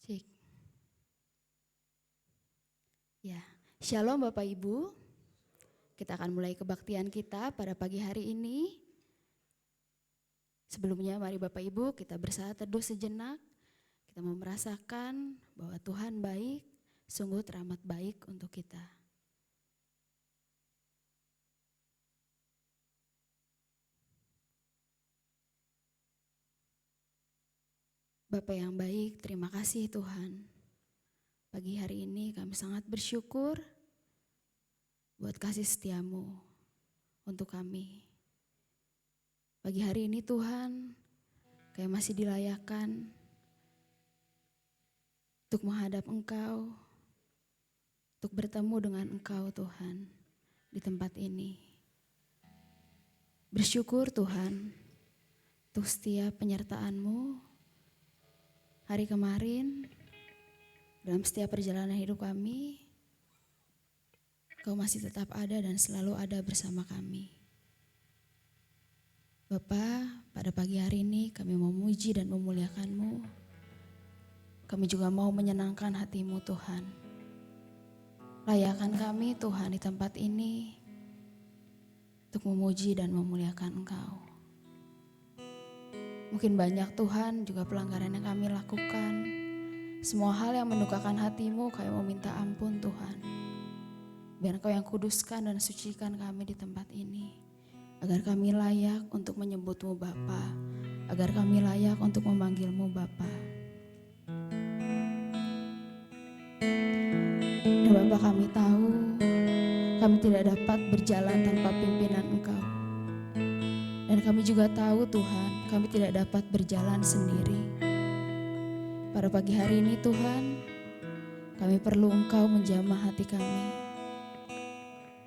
Cek. Ya, Shalom Bapak Ibu. Kita akan mulai kebaktian kita pada pagi hari ini. Sebelumnya mari Bapak Ibu kita bersaat teduh sejenak. Kita mau merasakan bahwa Tuhan baik, sungguh teramat baik untuk kita. Bapa yang baik, terima kasih Tuhan. Pagi hari ini kami sangat bersyukur buat kasih setiamu untuk kami. Pagi hari ini Tuhan, kami masih dilayakan untuk menghadap Engkau, untuk bertemu dengan Engkau Tuhan di tempat ini. Bersyukur Tuhan untuk setiap penyertaan-Mu hari kemarin, dalam setiap perjalanan hidup kami, Kau masih tetap ada dan selalu ada bersama kami. Bapa, pada pagi hari ini kami mau memuji dan memuliakan-Mu. Kami juga mau menyenangkan hati-Mu Tuhan. Layakan kami Tuhan di tempat ini untuk memuji dan memuliakan Engkau. Mungkin banyak Tuhan juga pelanggaran yang kami lakukan. Semua hal yang mendukakan hati-Mu kami mau minta ampun Tuhan. Biar Engkau yang kuduskan dan sucikan kami di tempat ini. Agar kami layak untuk menyebut-Mu Bapa. Agar kami layak untuk memanggil-Mu Bapa. Dan Bapa, kami tahu kami tidak dapat berjalan tanpa pimpinan Engkau. Dan kami juga tahu Tuhan, kami tidak dapat berjalan sendiri. Pada pagi hari ini Tuhan, kami perlu Engkau menjamah hati kami.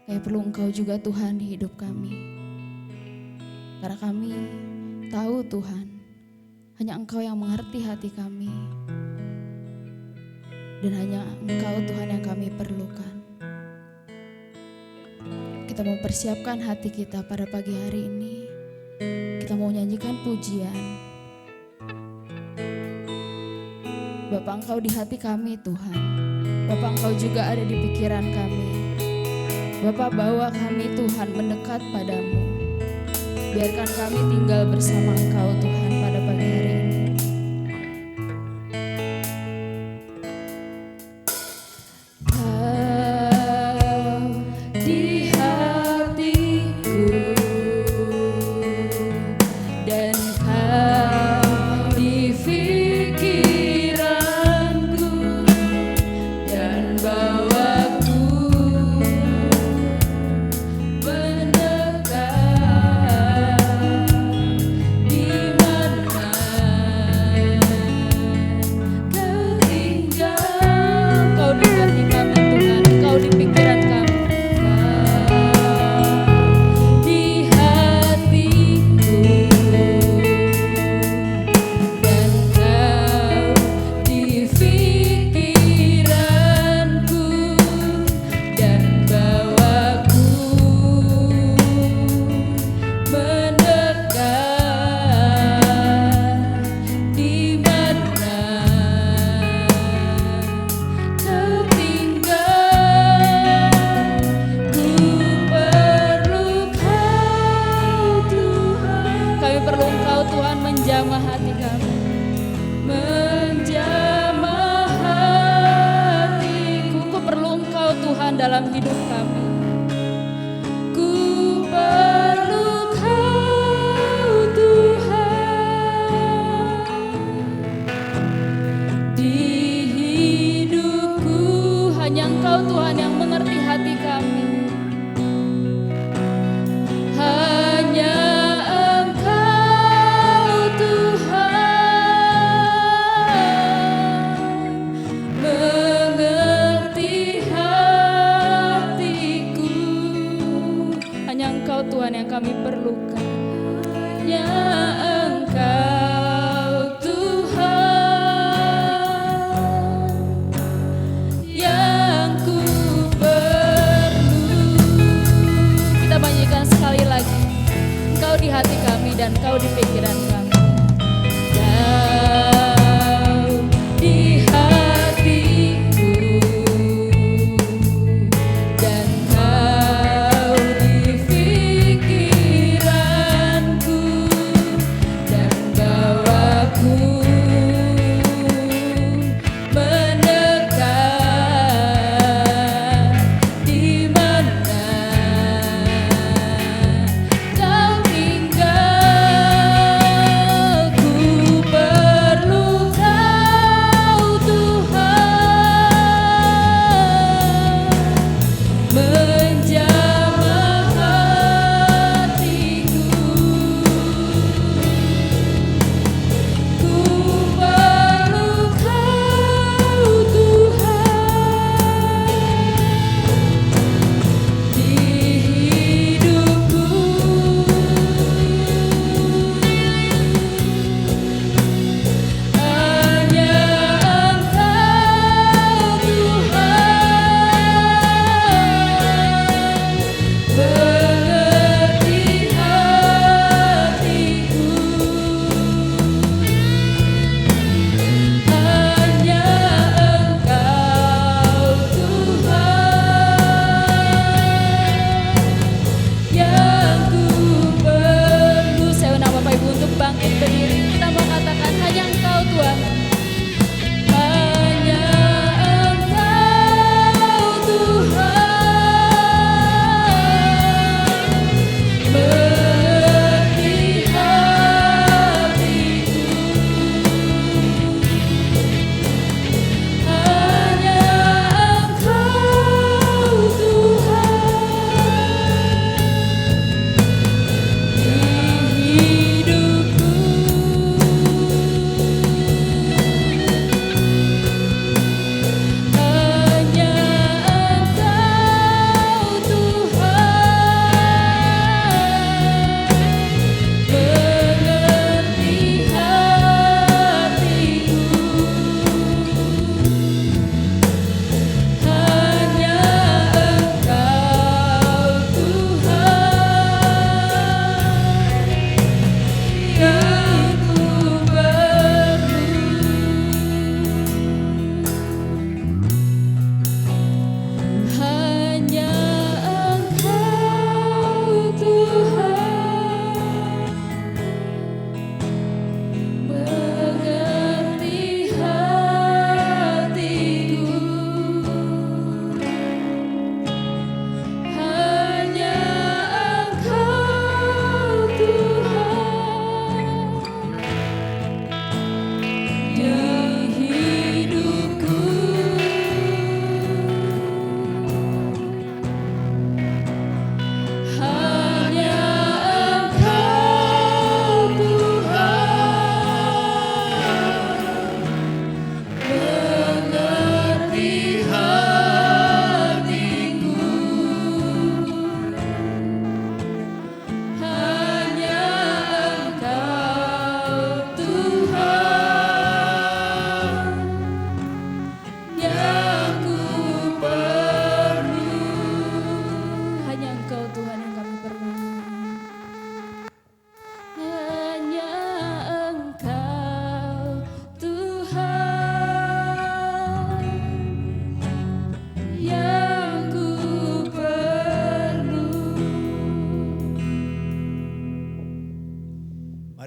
Kami perlu Engkau juga Tuhan di hidup kami. Karena kami tahu Tuhan, hanya Engkau yang mengerti hati kami. Dan hanya Engkau Tuhan yang kami perlukan. Kita mau persiapkan hati kita pada pagi hari ini. Kita mau nyanyikan pujian. Bapa, Engkau di hati kami Tuhan. Bapa, Engkau juga ada di pikiran kami. Bapa, bawa kami Tuhan mendekat padamu. Biarkan kami tinggal bersama Engkau Tuhan pada pagi hari ini. Dalam hidup kami, ku perlu Kau Tuhan. Di hidupku hanya Engkau Tuhan yang mengerti hati kami. Hanya Engkau Tuhan mengerti Tuhan yang kami perlukan. Hanya Engkau Tuhan yang ku perlu. Kita nyanyikan sekali lagi. Engkau di hati kami dan Engkau di pikiran kami. Engkau di hati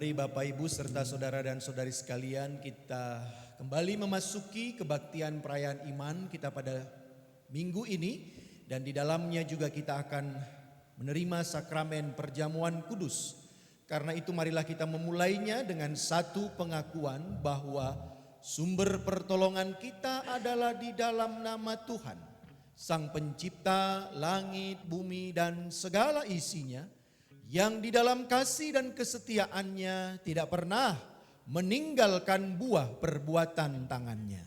Mari Bapak Ibu serta saudara dan saudari sekalian, kita kembali memasuki kebaktian perayaan iman kita pada minggu ini. Dan di dalamnya juga kita akan menerima sakramen perjamuan kudus. Karena itu marilah kita memulainya dengan satu pengakuan bahwa sumber pertolongan kita adalah di dalam nama Tuhan, Sang Pencipta langit, bumi dan segala isinya, yang di dalam kasih dan kesetiaannya tidak pernah meninggalkan buah perbuatan tangannya.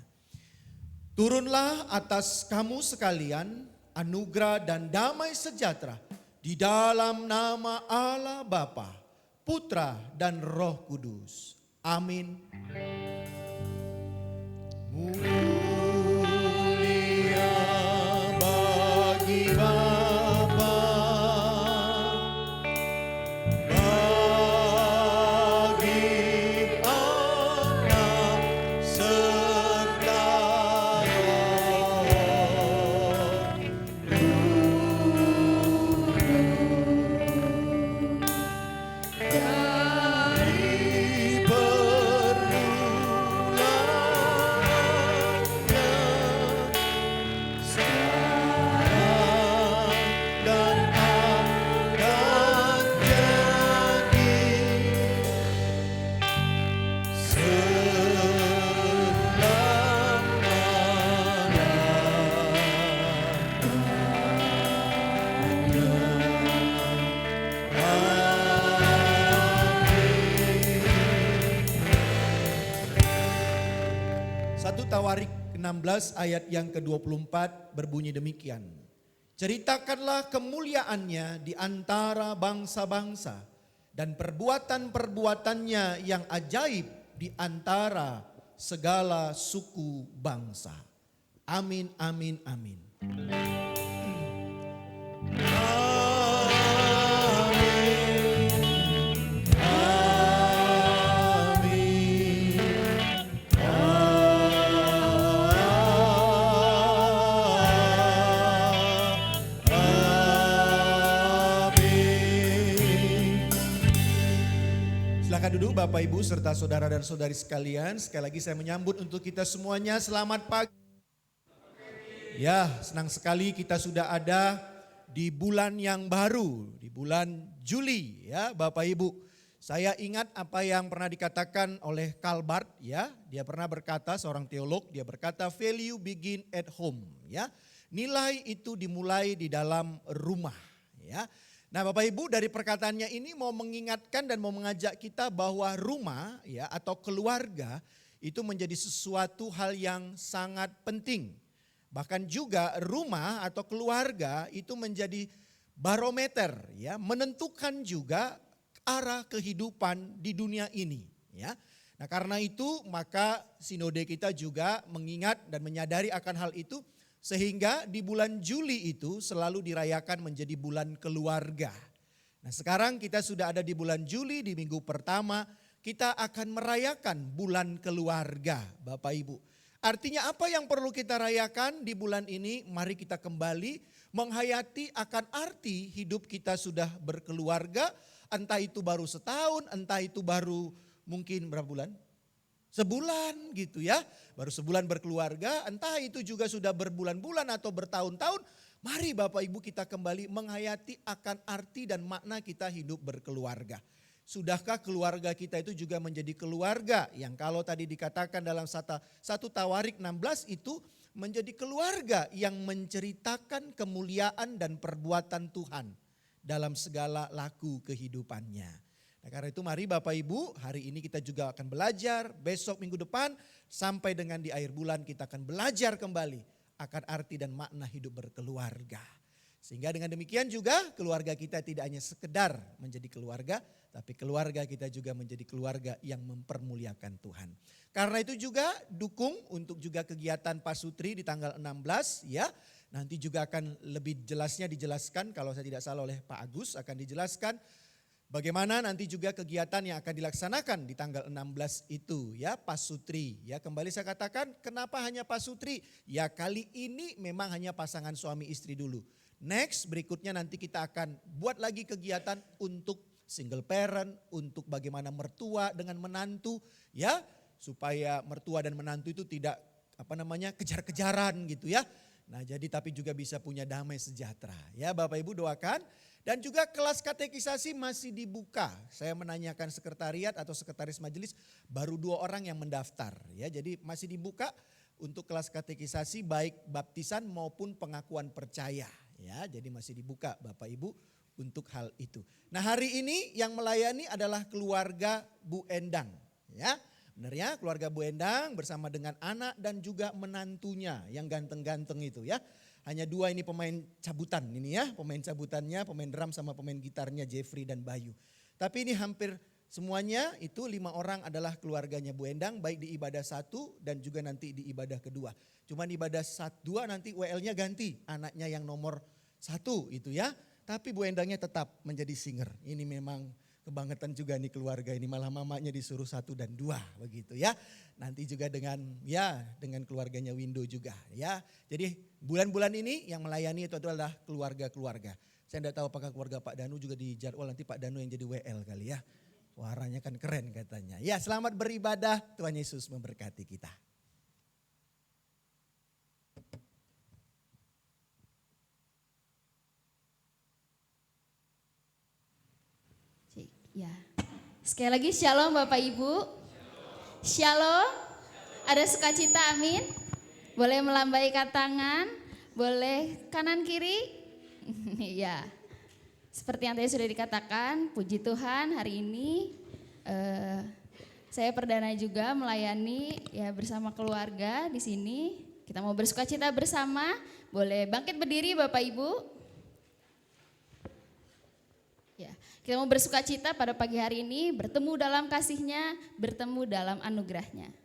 Turunlah atas kamu sekalian anugerah dan damai sejahtera di dalam nama Allah Bapa, Putra dan Roh Kudus. Amin. Mulia bagi Bapa, bagi Anak serta dari permulaan sekarang dan akan jadi Satu Tawarik 16 ayat yang ke-24 berbunyi demikian. Ceritakanlah kemuliaannya di antara bangsa-bangsa dan perbuatan-perbuatannya yang ajaib di antara segala suku bangsa. Amin, amin, amin. Silakan duduk Bapak Ibu serta saudara dan saudari sekalian. Sekali lagi saya menyambut untuk kita semuanya selamat pagi. Ya, senang sekali kita sudah ada di bulan yang baru, di bulan Juli ya Bapak Ibu. Saya ingat apa yang pernah dikatakan oleh Karl Barth ya. Dia pernah berkata, seorang teolog, dia berkata value begin at home ya. Nilai itu dimulai di dalam rumah ya. Nah Bapak Ibu, dari perkataannya ini mau mengingatkan dan mau mengajak kita bahwa rumah ya atau keluarga itu menjadi sesuatu hal yang sangat penting. Bahkan juga rumah atau keluarga itu menjadi barometer ya, menentukan juga arah kehidupan di dunia ini ya. Nah karena itu maka sinode kita juga mengingat dan menyadari akan hal itu. Sehingga di bulan Juli itu selalu dirayakan menjadi bulan keluarga. Nah sekarang kita sudah ada di bulan Juli, di minggu pertama kita akan merayakan bulan keluarga Bapak Ibu. Artinya apa yang perlu kita rayakan di bulan ini? Mari kita kembali menghayati akan arti hidup kita sudah berkeluarga. Entah itu baru setahun, entah itu baru mungkin berapa bulan? Sebulan gitu ya, baru sebulan berkeluarga, entah itu juga sudah berbulan-bulan atau bertahun-tahun. Mari Bapak Ibu kita kembali menghayati akan arti dan makna kita hidup berkeluarga. Sudahkah keluarga kita itu juga menjadi keluarga yang kalau tadi dikatakan dalam satu Tawarik 16 itu menjadi keluarga yang menceritakan kemuliaan dan perbuatan Tuhan dalam segala laku kehidupannya. Nah, karena itu mari Bapak Ibu, hari ini kita juga akan belajar, besok minggu depan sampai dengan di akhir bulan kita akan belajar kembali akan arti dan makna hidup berkeluarga. Sehingga dengan demikian juga keluarga kita tidak hanya sekedar menjadi keluarga, tapi keluarga kita juga menjadi keluarga yang mempermuliakan Tuhan. Karena itu juga dukung untuk juga kegiatan Pasutri di tanggal 16 ya. Nanti juga akan lebih jelasnya dijelaskan kalau saya tidak salah oleh Pak Agus akan dijelaskan. Bagaimana nanti juga kegiatan yang akan dilaksanakan di tanggal 16 itu ya Pasutri. Ya kembali saya katakan kenapa hanya Pasutri? Ya kali ini memang hanya pasangan suami istri dulu. Next berikutnya nanti kita akan buat lagi kegiatan untuk single parent, untuk bagaimana mertua dengan menantu, ya, supaya mertua dan menantu itu tidak kejar-kejaran gitu ya. Nah, jadi tapi juga bisa punya damai sejahtera. Ya, Bapak Ibu doakan. Dan juga kelas katekisasi masih dibuka. Saya menanyakan sekretariat atau sekretaris majelis, baru 2 orang yang mendaftar. Ya, jadi masih dibuka untuk kelas katekisasi baik baptisan maupun pengakuan percaya. Ya, jadi masih dibuka Bapak Ibu untuk hal itu. Nah, hari ini yang melayani adalah keluarga Bu Endang. Ya, benar ya, keluarga Bu Endang bersama dengan anak dan juga menantunya yang ganteng-ganteng itu ya. Hanya 2 ini pemain cabutan ini ya, pemain cabutannya, pemain drum sama pemain gitarnya Jeffrey dan Bayu. Tapi ini hampir semuanya itu 5 orang adalah keluarganya Bu Endang, baik di ibadah 1 dan juga nanti di ibadah kedua. Cuman ibadah 2 nanti WL-nya ganti, anaknya yang nomor 1 itu ya. Tapi Bu Endangnya tetap menjadi singer. Ini memang kebangetan juga nih keluarga ini, malah mamanya disuruh 1 dan 2 begitu ya. Nanti juga dengan keluarganya Window juga ya. Jadi bulan-bulan ini yang melayani itu adalah keluarga-keluarga. Saya tidak tahu apakah keluarga Pak Danu juga di jadwal nanti Pak Danu yang jadi WL kali ya. Suaranya kan keren katanya. Ya, selamat beribadah, Tuhan Yesus memberkati kita. Ya. Sekali lagi shalom Bapak Ibu. Shalom. Ada sukacita, amin. Boleh melambaikan tangan, boleh kanan kiri. Ya. Seperti yang tadi sudah dikatakan, puji Tuhan hari ini saya perdana juga melayani ya bersama keluarga di sini. Kita mau bersukacita bersama. Boleh bangkit berdiri Bapak Ibu. Ya, kita mau bersukacita pada pagi hari ini, bertemu dalam kasih-Nya, bertemu dalam anugerah-Nya.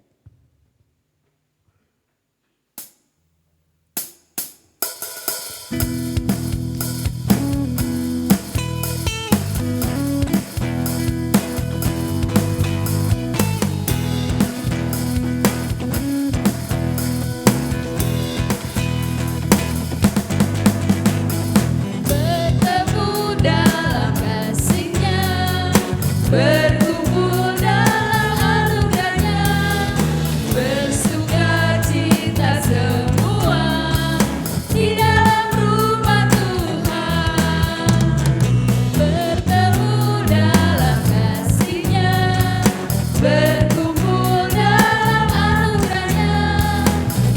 Berkumpul dalam anugerah-Nya, bersukacita semua di dalam rumah Tuhan. Bertemu dalam kasih-Nya, berkumpul dalam anugerah-Nya,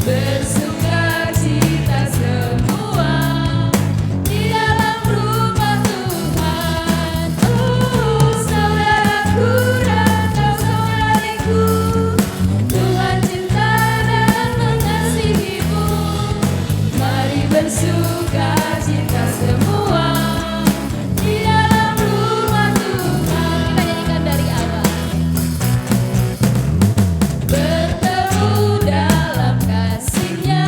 bersukacita semua di dalam rumah Tuhan. Oh, saudaraku dan kau saudariku, Tuhan cinta dan mengasihimu. Mari bersukacita semua di dalam rumah Tuhan. Kita nyanyikan dari awal. Bertemu dalam kasih-Nya,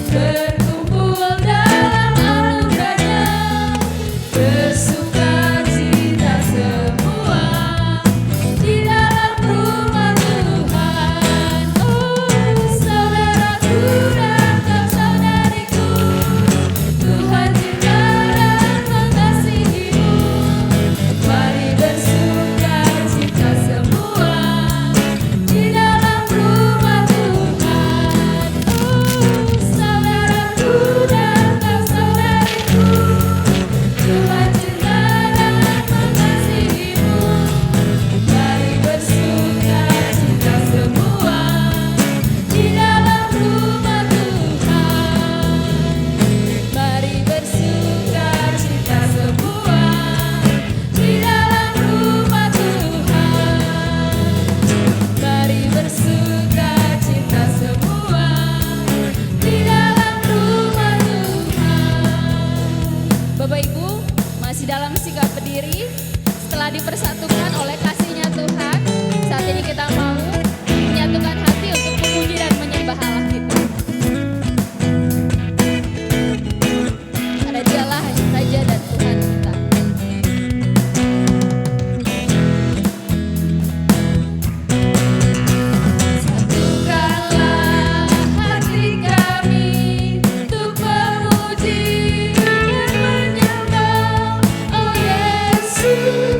berkumpul dalam anugerah-Nya, bersukacita semua di dalam rumah Tuhan. Oh, saudaraku dan kau saudariku, Tuhan cinta dan mengasihimu. Mari bersukacita semua di dalam rumah Tuhan. Oh, saudaraku dan kau saudariku, Tuhan cinta dan mengasihimu. Mari bersukacita semua di dalam rumah Tuhan. Mari bersukacita semua di dalam rumah Tuhan. Mari bersukacita semua di dalam rumah Tuhan. Bapak Ibu masih dalam sikap berdiri setelah dipersatukan oleh kasih-Nya Tuhan. Saat ini kita mau menyatukan hati untuk memuji dan menyembah Allah kita. Karena Dialah hanya saja dan Tuhan kita. Satukanlah hati kami untuk memuji dan menyembah, oh Yesus.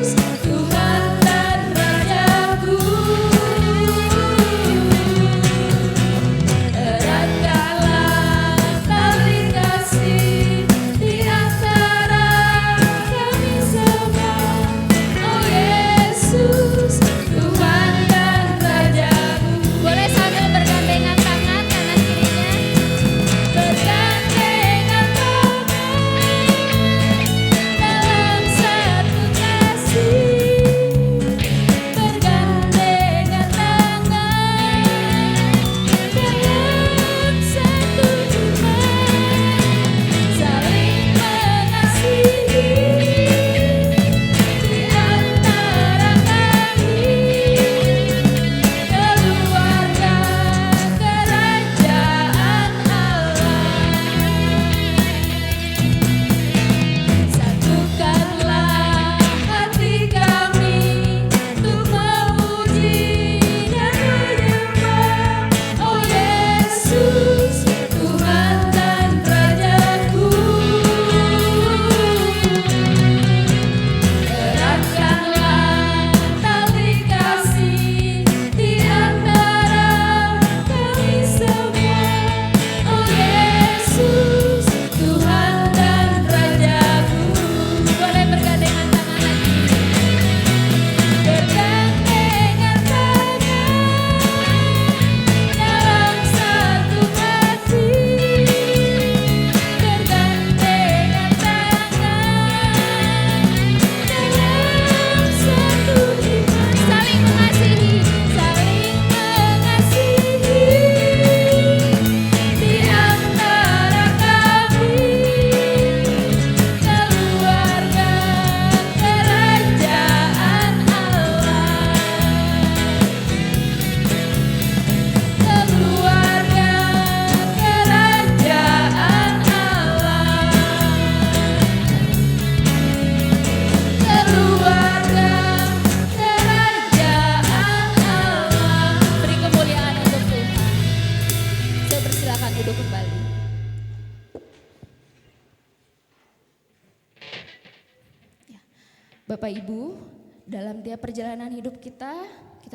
Bapak Ibu, dalam tiap perjalanan hidup kita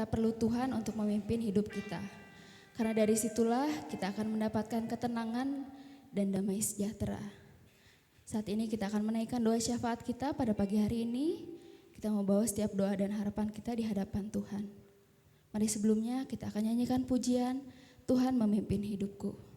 perlu Tuhan untuk memimpin hidup kita. Karena dari situlah kita akan mendapatkan ketenangan dan damai sejahtera. Saat ini kita akan menaikkan doa syafaat kita pada pagi hari ini. Kita mau bawa setiap doa dan harapan kita di hadapan Tuhan. Mari sebelumnya kita akan nyanyikan pujian Tuhan memimpin hidupku.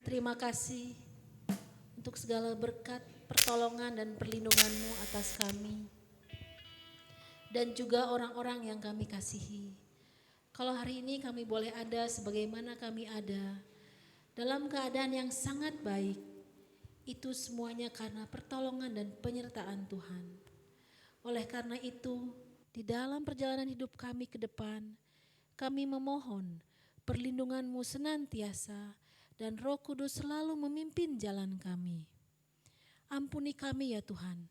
Terima kasih untuk segala berkat, pertolongan dan perlindungan-Mu atas kami. Dan juga orang-orang yang kami kasihi. Kalau hari ini kami boleh ada sebagaimana kami ada, dalam keadaan yang sangat baik, itu semuanya karena pertolongan dan penyertaan Tuhan. Oleh karena itu, di dalam perjalanan hidup kami ke depan, kami memohon perlindungan-Mu senantiasa dan Roh Kudus selalu memimpin jalan kami. Ampuni kami ya Tuhan,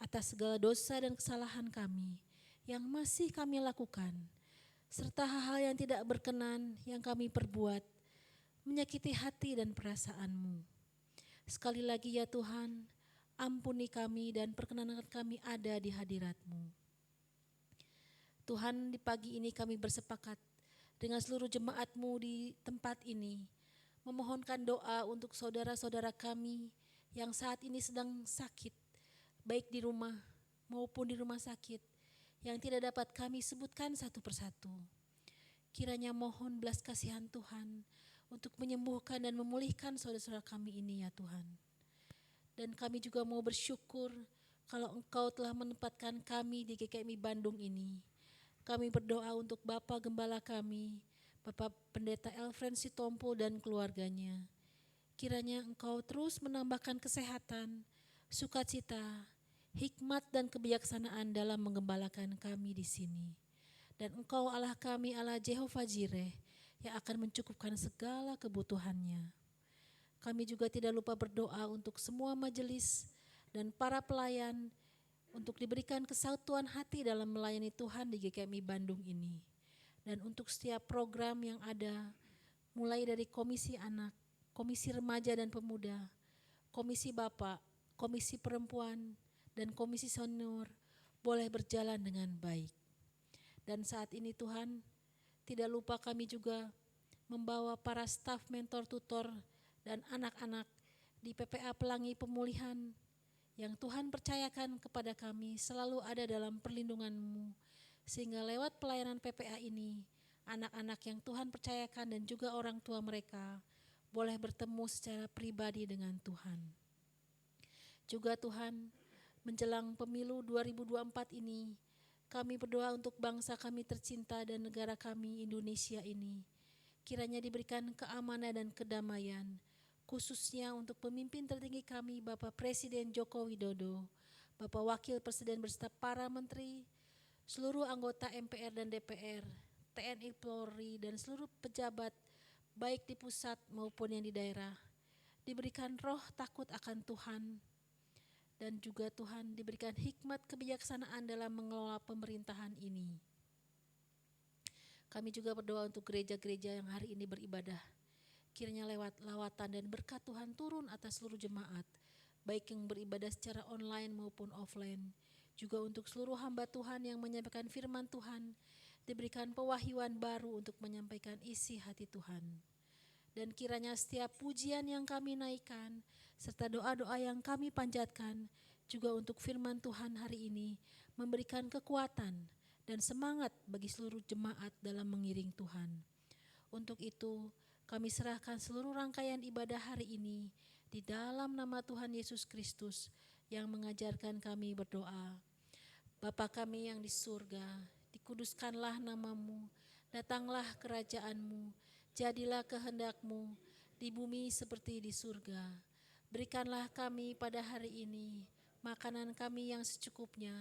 atas segala dosa dan kesalahan kami yang masih kami lakukan, serta hal-hal yang tidak berkenan yang kami perbuat, menyakiti hati dan perasaan-Mu. Sekali lagi ya Tuhan, ampuni kami dan perkenankan kami ada di hadirat-Mu. Tuhan, di pagi ini kami bersepakat dengan seluruh jemaat-Mu di tempat ini, memohonkan doa untuk saudara-saudara kami yang saat ini sedang sakit, baik di rumah maupun di rumah sakit, yang tidak dapat kami sebutkan satu persatu. Kiranya mohon belas kasihan Tuhan untuk menyembuhkan dan memulihkan saudara-saudara kami ini ya Tuhan. Dan kami juga mau bersyukur kalau Engkau telah menempatkan kami di GKMI Bandung ini. Kami berdoa untuk Bapak Gembala kami, Bapak Pendeta Elfren Sitompul dan keluarganya. Kiranya Engkau terus menambahkan kesehatan, sukacita, hikmat dan kebijaksanaan dalam menggembalakan kami di sini. Dan Engkau Allah kami, Allah Jehovah Jireh, yang akan mencukupkan segala kebutuhannya. Kami juga tidak lupa berdoa untuk semua majelis dan para pelayan untuk diberikan kesatuan hati dalam melayani Tuhan di GKMI Bandung ini. Dan untuk setiap program yang ada, mulai dari komisi anak, komisi remaja dan pemuda, komisi bapak, komisi perempuan, dan komisi senior boleh berjalan dengan baik. Dan saat ini Tuhan, tidak lupa kami juga membawa para staf mentor tutor dan anak-anak di PPA Pelangi Pemulihan yang Tuhan percayakan kepada kami selalu ada dalam perlindungan-Mu, sehingga lewat pelayanan PPA ini, anak-anak yang Tuhan percayakan dan juga orang tua mereka boleh bertemu secara pribadi dengan Tuhan. Juga Tuhan, menjelang pemilu 2024 ini, kami berdoa untuk bangsa kami tercinta dan negara kami Indonesia ini. Kiranya diberikan keamanan dan kedamaian, khususnya untuk pemimpin tertinggi kami Bapak Presiden Joko Widodo, Bapak Wakil Presiden beserta para menteri, seluruh anggota MPR dan DPR, TNI Polri dan seluruh pejabat baik di pusat maupun yang di daerah. Diberikan roh takut akan Tuhan, dan juga Tuhan diberikan hikmat kebijaksanaan dalam mengelola pemerintahan ini. Kami juga berdoa untuk gereja-gereja yang hari ini beribadah. Kiranya lewat lawatan dan berkat Tuhan turun atas seluruh jemaat, baik yang beribadah secara online maupun offline. Juga untuk seluruh hamba Tuhan yang menyampaikan firman Tuhan, diberikan pewahyuan baru untuk menyampaikan isi hati Tuhan. Dan kiranya setiap pujian yang kami naikkan, serta doa-doa yang kami panjatkan, juga untuk firman Tuhan hari ini, memberikan kekuatan dan semangat bagi seluruh jemaat dalam mengiring Tuhan. Untuk itu, kami serahkan seluruh rangkaian ibadah hari ini di dalam nama Tuhan Yesus Kristus yang mengajarkan kami berdoa. Bapa kami yang di surga, dikuduskanlah nama-Mu, datanglah kerajaan-Mu, jadilah kehendak-Mu di bumi seperti di surga. Berikanlah kami pada hari ini makanan kami yang secukupnya,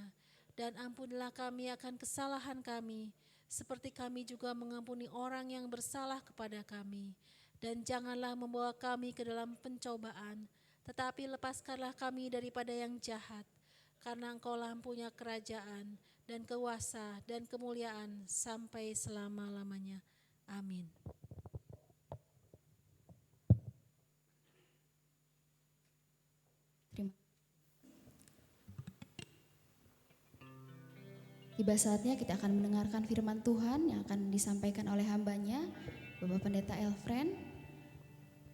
dan ampunilah kami akan kesalahan kami, seperti kami juga mengampuni orang yang bersalah kepada kami. Dan janganlah membawa kami ke dalam pencobaan, tetapi lepaskanlah kami daripada yang jahat, karena Engkau-lah punya kerajaan dan kuasa dan kemuliaan sampai selama-lamanya. Amin. Tiba saatnya kita akan mendengarkan firman Tuhan yang akan disampaikan oleh hambanya, Bapak Pendeta Elfren.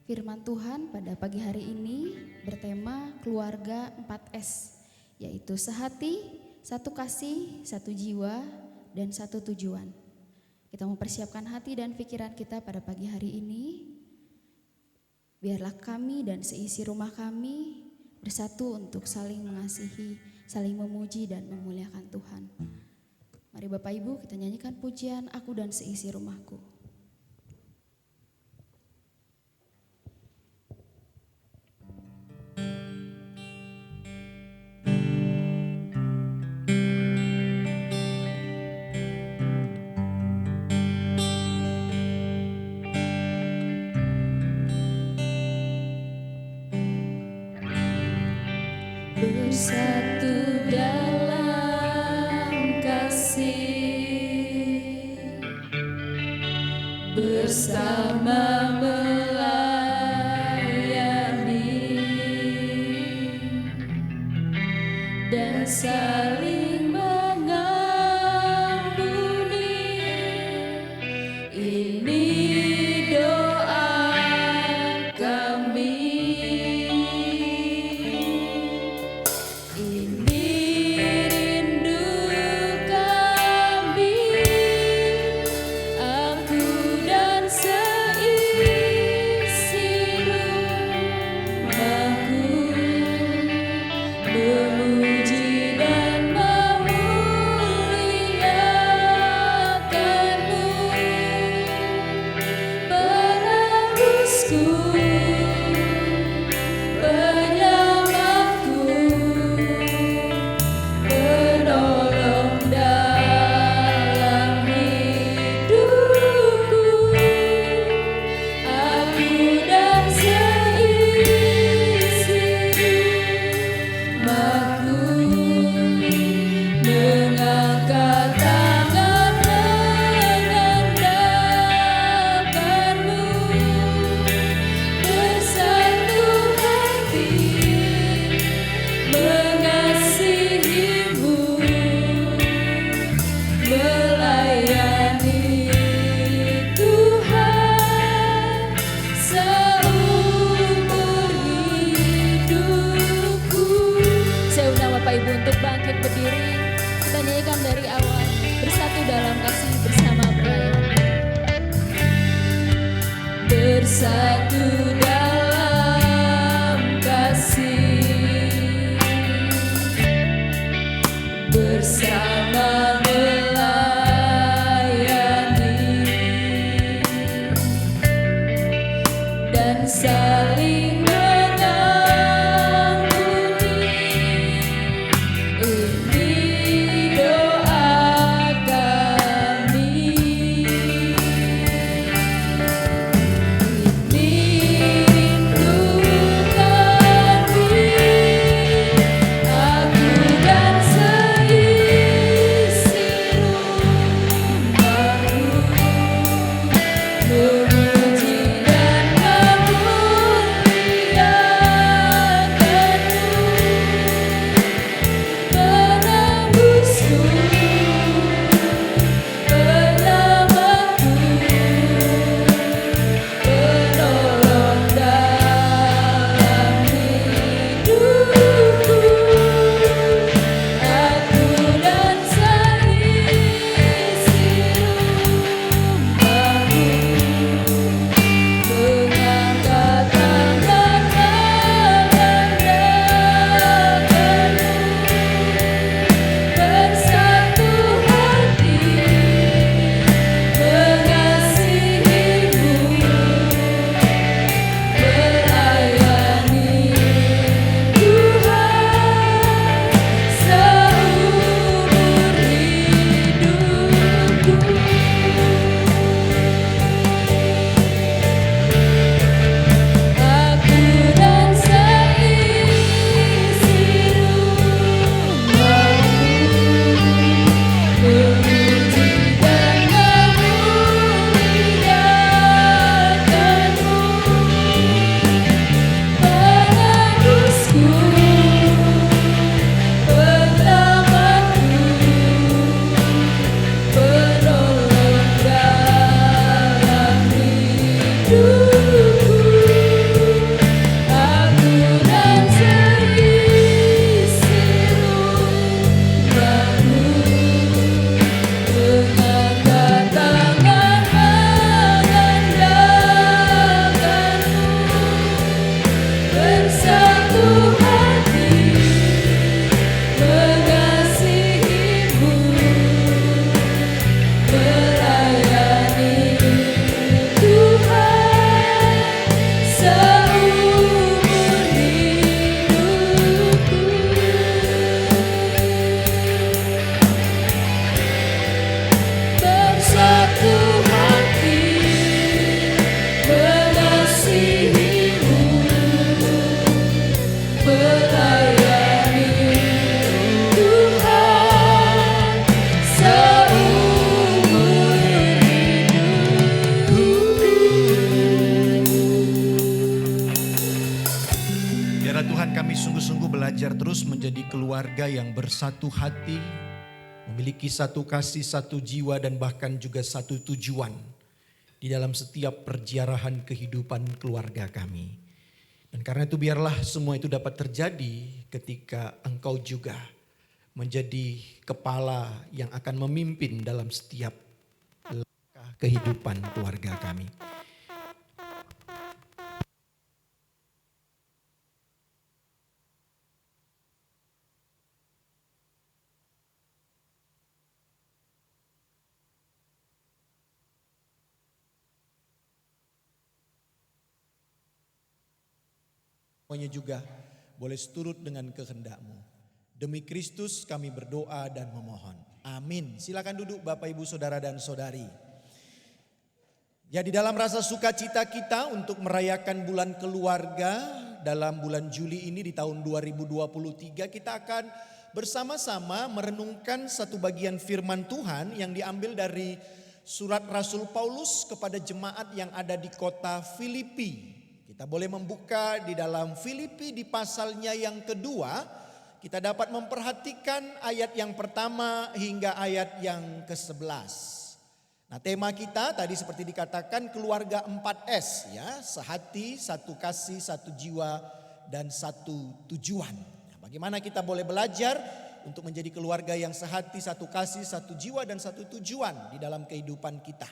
Firman Tuhan pada pagi hari ini bertema keluarga 4S, yaitu sehati, satu kasih, satu jiwa, dan satu tujuan. Kita mempersiapkan hati dan pikiran kita pada pagi hari ini. Biarlah kami dan seisi rumah kami bersatu untuk saling mengasihi, saling memuji dan memuliakan Tuhan. Mari Bapak Ibu kita nyanyikan pujian Aku dan Seisi Rumahku. Bersatu dalam kasih, bersama melayani dan saling mengampuni. Ini doa kami. Ini rindu kami, aku dan seisi rumahku, memuji dan memuliakan-Mu, penebusku, penyelamatku, penolong dalam hidupku. Aku dan seisi rumahku mengangkat tangan mengandalkan-Mu, bersatu hati mengasihi-Mu, melayani Tuhan seumur hidupku. Saya undang Bapak Ibu untuk bangkit berdiri. Kita nyanyikan dari awal, bersatu dalam kasih bersama melayani. Bersatu dalam kasih, bersama melayani dan saling mengampuni. Ini doa kami. Ini rindu kami, aku dan seisi belajar terus menjadi keluarga yang bersatu hati, memiliki satu kasih, satu jiwa, dan bahkan juga satu tujuan di dalam setiap perjalanan kehidupan keluarga kami. Dan karena itu biarlah semua itu dapat terjadi ketika Engkau juga menjadi kepala yang akan memimpin dalam setiap langkah kehidupan keluarga kami. Semuanya juga boleh seturut dengan kehendak-Mu. Demi Kristus kami berdoa dan memohon. Amin. Silakan duduk Bapak Ibu Saudara dan Saudari. Ya, di dalam rasa sukacita kita untuk merayakan bulan keluarga dalam bulan Juli ini di tahun 2023, kita akan bersama-sama merenungkan satu bagian firman Tuhan yang diambil dari surat Rasul Paulus kepada jemaat yang ada di kota Filipi. Kita boleh membuka di dalam Filipi di pasalnya yang kedua. Kita dapat memperhatikan ayat yang pertama hingga ayat yang ke-11. Nah, tema kita tadi seperti dikatakan keluarga 4S ya. Sehati, satu kasih, satu jiwa, dan satu tujuan. Nah, bagaimana kita boleh belajar untuk menjadi keluarga yang sehati, satu kasih, satu jiwa, dan satu tujuan di dalam kehidupan kita.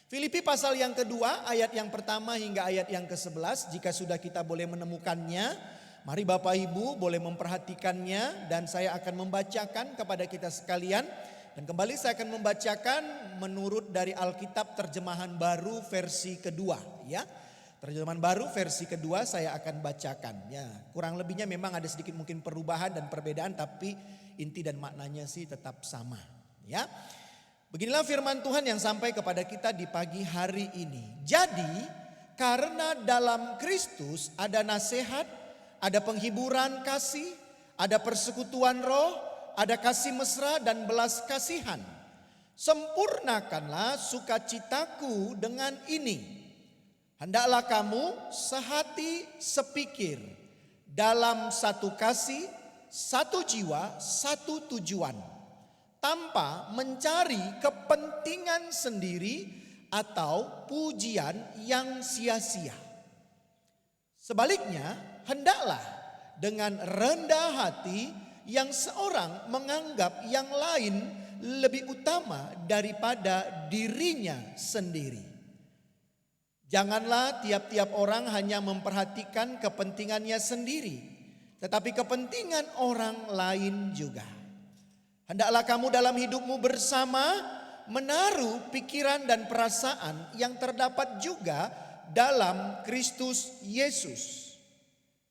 Filipi pasal yang kedua ayat yang pertama hingga ayat yang ke-11. Jika sudah kita boleh menemukannya, mari Bapak Ibu boleh memperhatikannya dan saya akan membacakan kepada kita sekalian. Dan kembali saya akan membacakan menurut dari Alkitab terjemahan baru versi kedua ya. Terjemahan baru versi kedua saya akan bacakan ya. Kurang lebihnya memang ada sedikit mungkin perubahan dan perbedaan, tapi inti dan maknanya sih tetap sama ya. Beginilah firman Tuhan yang sampai kepada kita di pagi hari ini. Jadi karena dalam Kristus ada nasihat, ada penghiburan kasih, ada persekutuan roh, ada kasih mesra dan belas kasihan. Sempurnakanlah sukacitaku dengan ini. Hendaklah kamu sehati sepikir dalam satu kasih, satu jiwa, satu tujuan. Tanpa mencari kepentingan sendiri atau pujian yang sia-sia. Sebaliknya, hendaklah dengan rendah hati yang seorang menganggap yang lain lebih utama daripada dirinya sendiri. Janganlah tiap-tiap orang hanya memperhatikan kepentingannya sendiri, tetapi kepentingan orang lain juga. Hendaklah kamu dalam hidupmu bersama menaruh pikiran dan perasaan yang terdapat juga dalam Kristus Yesus.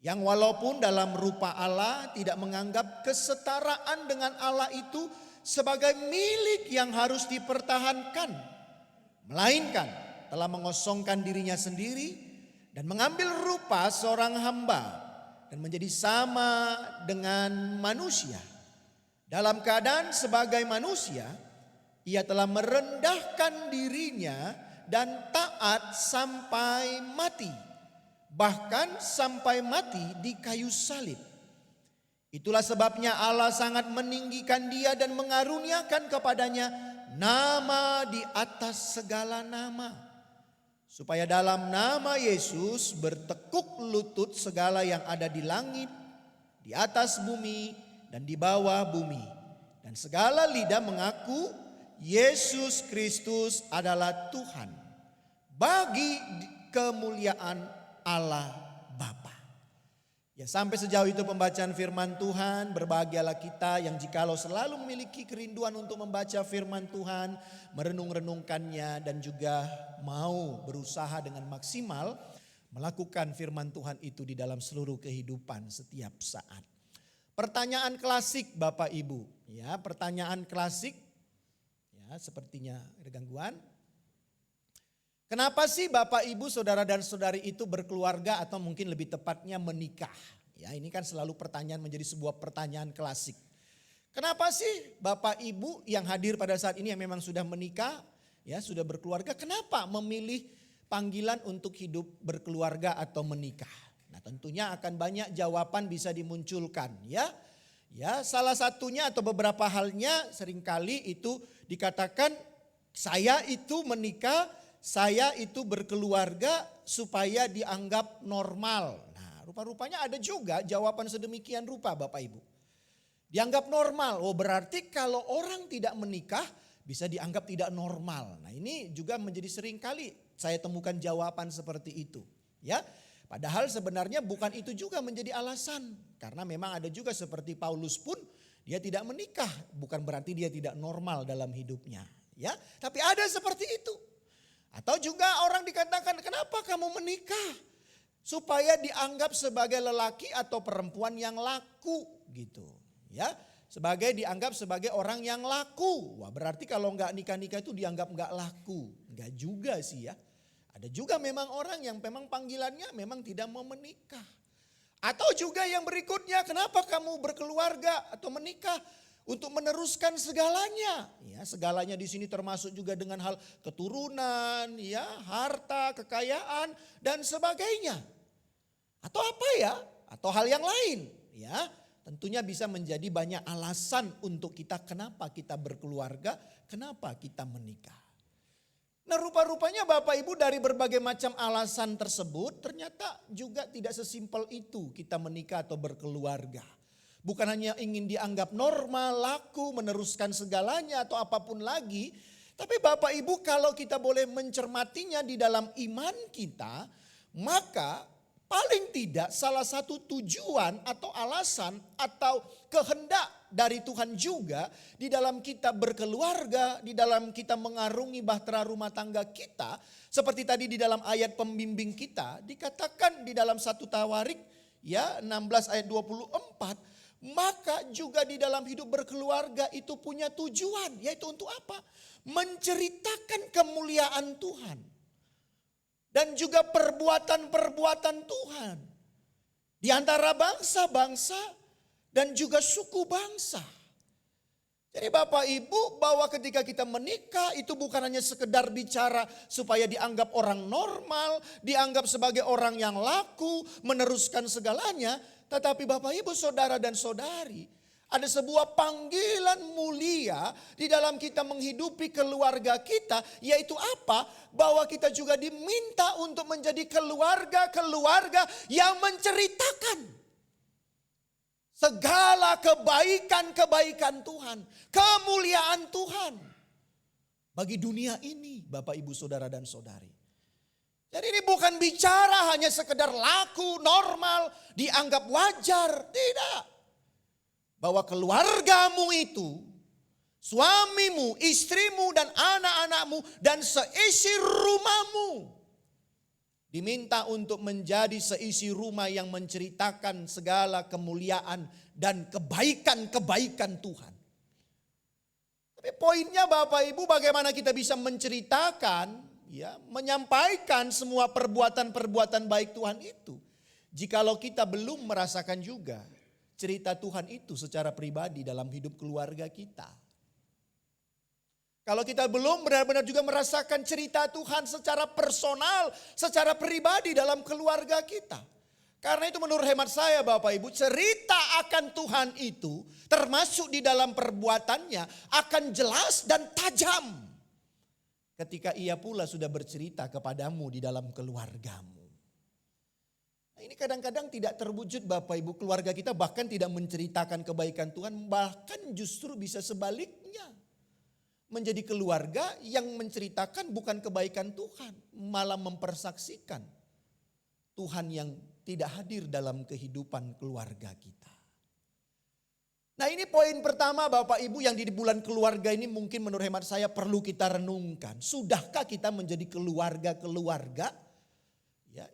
Yang walaupun dalam rupa Allah tidak menganggap kesetaraan dengan Allah itu sebagai milik yang harus dipertahankan. Melainkan telah mengosongkan dirinya sendiri dan mengambil rupa seorang hamba dan menjadi sama dengan manusia. Dalam keadaan sebagai manusia, ia telah merendahkan dirinya dan taat sampai mati. Bahkan sampai mati di kayu salib. Itulah sebabnya Allah sangat meninggikan dia dan mengaruniakan kepadanya nama di atas segala nama. Supaya dalam nama Yesus bertekuk lutut segala yang ada di langit, di atas bumi, dan di bawah bumi. Dan segala lidah mengaku Yesus Kristus adalah Tuhan. Bagi kemuliaan Allah Bapa. Ya, sampai sejauh itu pembacaan firman Tuhan. Berbahagialah kita yang jikalau selalu memiliki kerinduan untuk membaca firman Tuhan, merenung-renungkannya, dan juga mau berusaha dengan maksimal melakukan firman Tuhan itu di dalam seluruh kehidupan setiap saat. Pertanyaan klasik Bapak Ibu, ya, pertanyaan klasik, ya, sepertinya ada gangguan. Kenapa sih Bapak Ibu, saudara dan saudari itu berkeluarga atau mungkin lebih tepatnya menikah? Ya, ini kan selalu pertanyaan menjadi sebuah pertanyaan klasik. Kenapa sih Bapak Ibu yang hadir pada saat ini yang memang sudah menikah, ya, sudah berkeluarga, kenapa memilih panggilan untuk hidup berkeluarga atau menikah? Nah, tentunya akan banyak jawaban bisa dimunculkan ya. Ya, salah satunya atau beberapa halnya seringkali itu dikatakan saya itu menikah, saya itu berkeluarga supaya dianggap normal. Nah, rupa-rupanya ada juga jawaban sedemikian rupa Bapak Ibu. Dianggap normal, oh berarti kalau orang tidak menikah bisa dianggap tidak normal. Nah, ini juga menjadi seringkali saya temukan jawaban seperti itu. Ya, padahal sebenarnya bukan itu juga menjadi alasan. Karena memang ada juga seperti Paulus pun dia tidak menikah. Bukan berarti dia tidak normal dalam hidupnya. Ya, tapi ada seperti itu. Atau juga orang dikatakan kenapa kamu menikah? Supaya dianggap sebagai lelaki atau perempuan yang laku gitu. Ya, dianggap sebagai orang yang laku. Wah, berarti kalau nggak nikah-nikah itu dianggap nggak laku. Nggak juga sih ya. Ada juga memang orang yang memang panggilannya memang tidak mau menikah. Atau juga yang berikutnya, kenapa kamu berkeluarga atau menikah? Untuk meneruskan segalanya. Ya, segalanya di sini termasuk juga dengan hal keturunan, ya, harta, kekayaan dan sebagainya. Atau apa ya? Atau hal yang lain, ya. Tentunya bisa menjadi banyak alasan untuk kita kenapa kita berkeluarga, kenapa kita menikah. Nah, rupa-rupanya Bapak Ibu dari berbagai macam alasan tersebut ternyata juga tidak sesimpel itu kita menikah atau berkeluarga. Bukan hanya ingin dianggap normal, laku, meneruskan segalanya atau apapun lagi. Tapi Bapak Ibu kalau kita boleh mencermatinya di dalam iman kita, maka paling tidak salah satu tujuan atau alasan atau kehendak dari Tuhan juga di dalam kita berkeluarga, di dalam kita mengarungi bahtera rumah tangga kita. Seperti tadi di dalam ayat pembimbing kita dikatakan di dalam 1 Tawarik ya 16 ayat 24. Maka juga di dalam hidup berkeluarga itu punya tujuan, yaitu untuk apa? Menceritakan kemuliaan Tuhan. Dan juga perbuatan-perbuatan Tuhan. Di antara bangsa-bangsa dan juga suku bangsa. Jadi Bapak Ibu bahwa ketika kita menikah itu bukan hanya sekedar bicara supaya dianggap orang normal. Dianggap sebagai orang yang laku, meneruskan segalanya. Tetapi Bapak Ibu saudara dan saudari. Ada sebuah panggilan mulia di dalam kita menghidupi keluarga kita. Yaitu apa? Bahwa kita juga diminta untuk menjadi keluarga-keluarga yang menceritakan segala kebaikan-kebaikan Tuhan. Kemuliaan Tuhan. Bagi dunia ini Bapak Ibu saudara dan saudari. Jadi ini bukan bicara hanya sekedar laku, normal, dianggap wajar. Tidak. Bahwa keluargamu itu, suamimu, istrimu dan anak-anakmu dan seisi rumahmu. Diminta untuk menjadi seisi rumah yang menceritakan segala kemuliaan dan kebaikan-kebaikan Tuhan. Tapi poinnya Bapak Ibu bagaimana kita bisa menceritakan, ya, menyampaikan semua perbuatan-perbuatan baik Tuhan itu. Jikalau kita belum merasakan juga cerita Tuhan itu secara pribadi dalam hidup keluarga kita. Kalau kita belum benar-benar juga merasakan cerita Tuhan secara personal, secara pribadi dalam keluarga kita. Karena itu menurut hemat saya Bapak Ibu, cerita akan Tuhan itu termasuk di dalam perbuatannya akan jelas dan tajam. Ketika ia pula sudah bercerita kepadamu di dalam keluargamu. Nah, ini kadang-kadang tidak terwujud Bapak Ibu, keluarga kita bahkan tidak menceritakan kebaikan Tuhan, bahkan justru bisa sebaliknya. Menjadi keluarga yang menceritakan bukan kebaikan Tuhan, malah mempersaksikan Tuhan yang tidak hadir dalam kehidupan keluarga kita. Nah, ini poin pertama Bapak Ibu yang di bulan keluarga ini mungkin menurut hemat saya perlu kita renungkan. Sudahkah kita menjadi keluarga-keluarga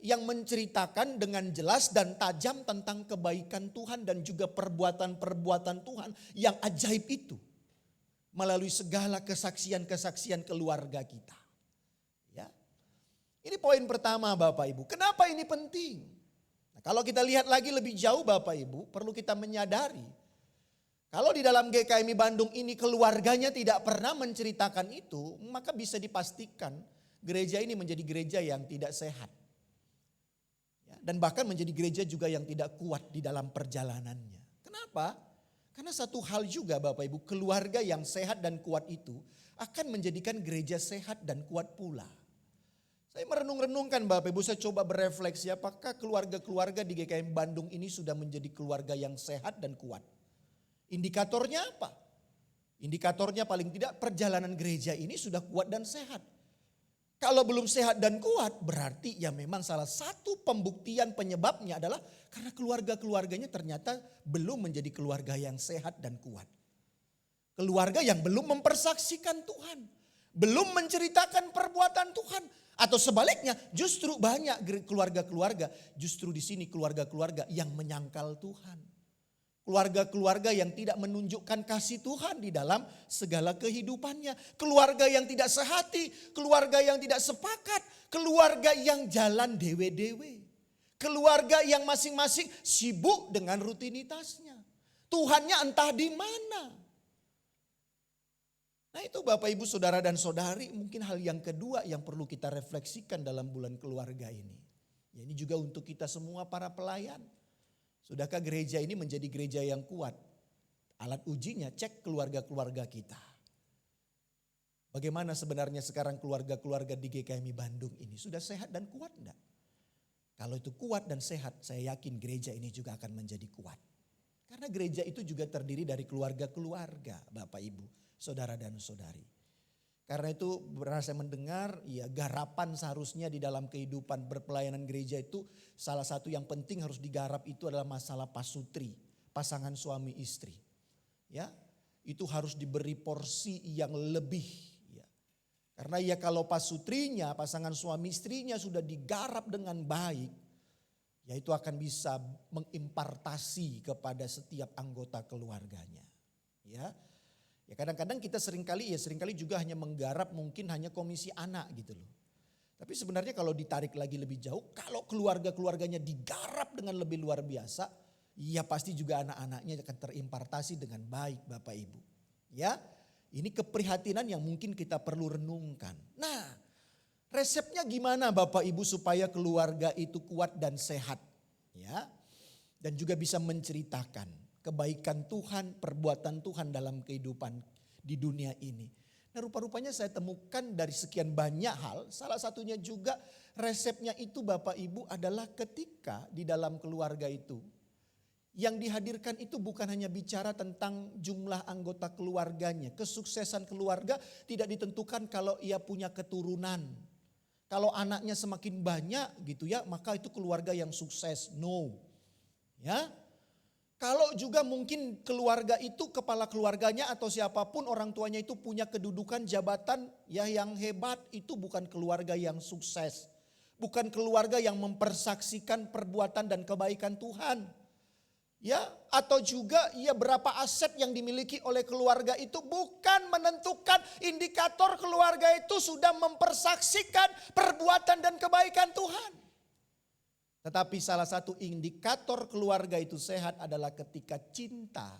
yang menceritakan dengan jelas dan tajam tentang kebaikan Tuhan dan juga perbuatan-perbuatan Tuhan yang ajaib itu. Melalui segala kesaksian-kesaksian keluarga kita. Ya. Ini poin pertama Bapak Ibu. Kenapa ini penting? Nah, kalau kita lihat lagi lebih jauh Bapak Ibu, perlu kita menyadari. Kalau di dalam GKMI Bandung ini keluarganya tidak pernah menceritakan itu, maka bisa dipastikan gereja ini menjadi gereja yang tidak sehat. Ya. Dan bahkan menjadi gereja juga yang tidak kuat di dalam perjalanannya. Kenapa? Karena satu hal juga Bapak Ibu, keluarga yang sehat dan kuat itu akan menjadikan gereja sehat dan kuat pula. Saya merenung-renungkan Bapak Ibu, saya coba berefleksi apakah keluarga-keluarga di GKM Bandung ini sudah menjadi keluarga yang sehat dan kuat. Indikatornya apa? Indikatornya paling tidak perjalanan gereja ini sudah kuat dan sehat. Kalau belum sehat dan kuat berarti ya memang salah satu pembuktian penyebabnya adalah karena keluarga-keluarganya ternyata belum menjadi keluarga yang sehat dan kuat. Keluarga yang belum mempersaksikan Tuhan. Belum menceritakan perbuatan Tuhan. Atau sebaliknya justru banyak keluarga-keluarga justru di sini keluarga-keluarga yang menyangkal Tuhan. Keluarga-keluarga yang tidak menunjukkan kasih Tuhan di dalam segala kehidupannya. Keluarga yang tidak sehati, keluarga yang tidak sepakat, keluarga yang jalan dewe-dewe. Keluarga yang masing-masing sibuk dengan rutinitasnya. Tuhannya entah di mana. Nah itu Bapak Ibu Saudara dan Saudari mungkin hal yang kedua yang perlu kita refleksikan dalam bulan keluarga ini. Ya, ini juga untuk kita semua para pelayan. Sudahkah gereja ini menjadi gereja yang kuat? Alat ujinya cek keluarga-keluarga kita. Bagaimana sebenarnya sekarang keluarga-keluarga di GKMI Bandung ini? Sudah sehat dan kuat enggak? Kalau itu kuat dan sehat, saya yakin gereja ini juga akan menjadi kuat. Karena gereja itu juga terdiri dari keluarga-keluarga Bapak Ibu, Saudara dan Saudari. Karena itu saya mendengar ya garapan seharusnya di dalam kehidupan berpelayanan gereja itu salah satu yang penting harus digarap itu adalah masalah pasutri, pasangan suami istri. Ya, itu harus diberi porsi yang lebih ya. Karena ya kalau pasutrinya, pasangan suami istrinya sudah digarap dengan baik, ya itu akan bisa mengimpartasi kepada setiap anggota keluarganya. Ya. Ya kadang-kadang kita seringkali juga hanya menggarap mungkin hanya komisi anak gitu loh. Tapi sebenarnya kalau ditarik lagi lebih jauh, kalau keluarga-keluarganya digarap dengan lebih luar biasa, ya pasti juga anak-anaknya akan terimpartasi dengan baik Bapak Ibu. Ya, ini keprihatinan yang mungkin kita perlu renungkan. Nah, resepnya gimana Bapak Ibu supaya keluarga itu kuat dan sehat? Ya, dan juga bisa menceritakan kebaikan Tuhan, perbuatan Tuhan dalam kehidupan di dunia ini. Nah rupa-rupanya saya temukan dari sekian banyak hal, salah satunya juga resepnya itu Bapak Ibu adalah ketika di dalam keluarga itu. Yang dihadirkan itu bukan hanya bicara tentang jumlah anggota keluarganya. Kesuksesan keluarga tidak ditentukan kalau ia punya keturunan. Kalau anaknya semakin banyak gitu ya, maka itu keluarga yang sukses. No. Ya. Kalau juga mungkin keluarga itu kepala keluarganya atau siapapun orang tuanya itu punya kedudukan jabatan ya yang hebat, itu bukan keluarga yang sukses. Bukan keluarga yang mempersaksikan perbuatan dan kebaikan Tuhan. Ya, atau juga ya berapa aset yang dimiliki oleh keluarga itu bukan menentukan indikator keluarga itu sudah mempersaksikan perbuatan dan kebaikan Tuhan. Tetapi salah satu indikator keluarga itu sehat adalah ketika cinta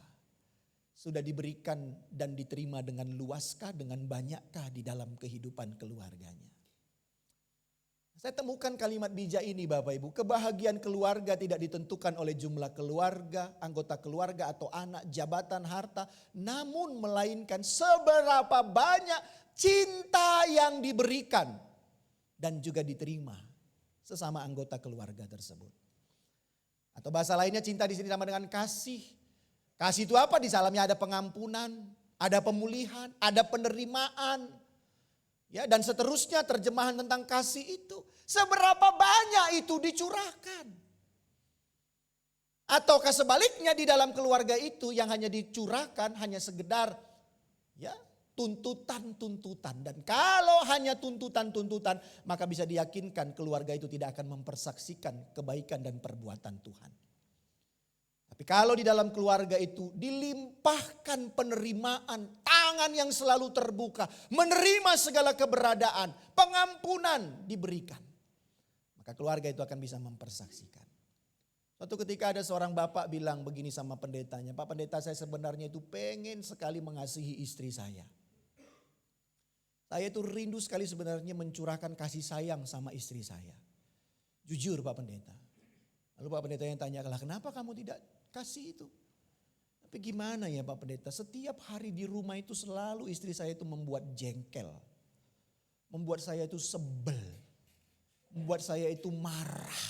sudah diberikan dan diterima dengan luaskah, dengan banyakkah di dalam kehidupan keluarganya. Saya temukan kalimat bijak ini Bapak Ibu. Kebahagiaan keluarga tidak ditentukan oleh jumlah keluarga, anggota keluarga atau anak, jabatan, harta. Namun melainkan seberapa banyak cinta yang diberikan dan juga diterima sesama anggota keluarga tersebut. Atau bahasa lainnya cinta di sini sama dengan kasih. Kasih itu apa? Di dalamnya ada pengampunan, ada pemulihan, ada penerimaan. Ya, dan seterusnya terjemahan tentang kasih itu. Seberapa banyak itu dicurahkan. Ataukah sebaliknya di dalam keluarga itu yang hanya dicurahkan hanya sekedar ya tuntutan-tuntutan. Dan kalau hanya tuntutan-tuntutan maka bisa diyakinkan keluarga itu tidak akan mempersaksikan kebaikan dan perbuatan Tuhan. Tapi kalau di dalam keluarga itu dilimpahkan penerimaan, tangan yang selalu terbuka, menerima segala keberadaan, pengampunan diberikan. Maka keluarga itu akan bisa mempersaksikan. Suatu ketika ada seorang bapak bilang begini sama pendetanya, Pak Pendeta, saya sebenarnya itu pengen sekali mengasihi istri saya. Saya itu rindu sekali sebenarnya mencurahkan kasih sayang sama istri saya. Jujur Pak Pendeta, Lalu Pak Pendeta yang tanya, lah kenapa kamu tidak kasih itu? Tapi gimana ya Pak Pendeta, setiap hari di rumah itu selalu istri saya itu membuat jengkel. Membuat saya itu sebel. Membuat saya itu marah.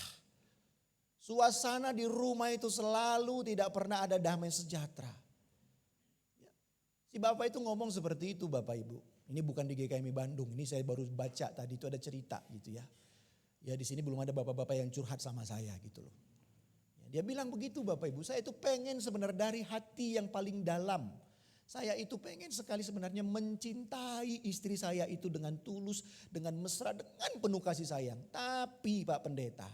Suasana di rumah itu selalu tidak pernah ada damai sejahtera. Si Bapak itu ngomong seperti itu Bapak Ibu. Ini bukan di GKMI Bandung, ini saya baru baca tadi itu ada cerita gitu ya. Ya di sini belum ada bapak-bapak yang curhat sama saya gitu loh. Ya, dia bilang begitu Bapak Ibu, saya itu pengen sebenarnya dari hati yang paling dalam. Saya itu pengen sekali sebenarnya mencintai istri saya itu dengan tulus, dengan mesra, dengan penuh kasih sayang. Tapi Pak Pendeta,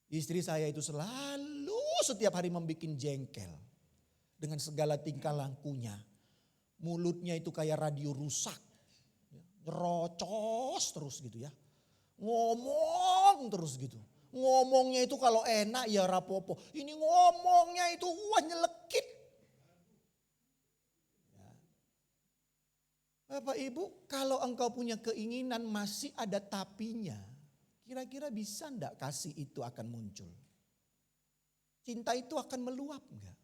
istri saya itu selalu setiap hari membuat jengkel. Dengan segala tingkah lakunya. Mulutnya itu kayak radio rusak. Nyerocos terus gitu ya. Ngomong terus gitu. Ngomongnya itu kalau enak ya rapopo. Ini ngomongnya itu wah nyelekit. Ya. Bapak Ibu, kalau engkau punya keinginan masih ada tapinya. Kira-kira bisa enggak kasih itu akan muncul? Cinta itu akan meluap enggak?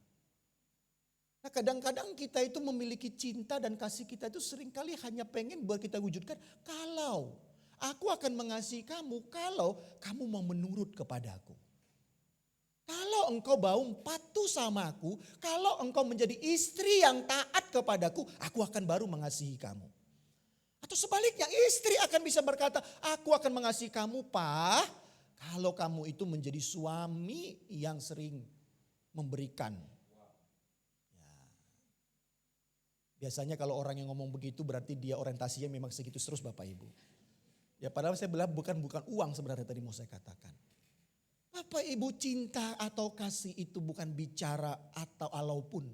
Nah kadang-kadang kita itu memiliki cinta dan kasih kita itu seringkali hanya pengen buat kita wujudkan. Kalau aku akan mengasihi kamu, kalau kamu mau menurut kepadaku. Kalau engkau mau patuh sama aku, kalau engkau menjadi istri yang taat kepadaku, aku akan baru mengasihi kamu. Atau sebaliknya istri akan bisa berkata, aku akan mengasihi kamu Pak, kalau kamu itu menjadi suami yang sering memberikan. Biasanya kalau orang yang ngomong begitu berarti dia orientasinya memang segitu terus Bapak Ibu. Ya padahal saya bilang bukan uang sebenarnya tadi mau saya katakan. Bapak Ibu cinta atau kasih itu bukan bicara atau alaupun.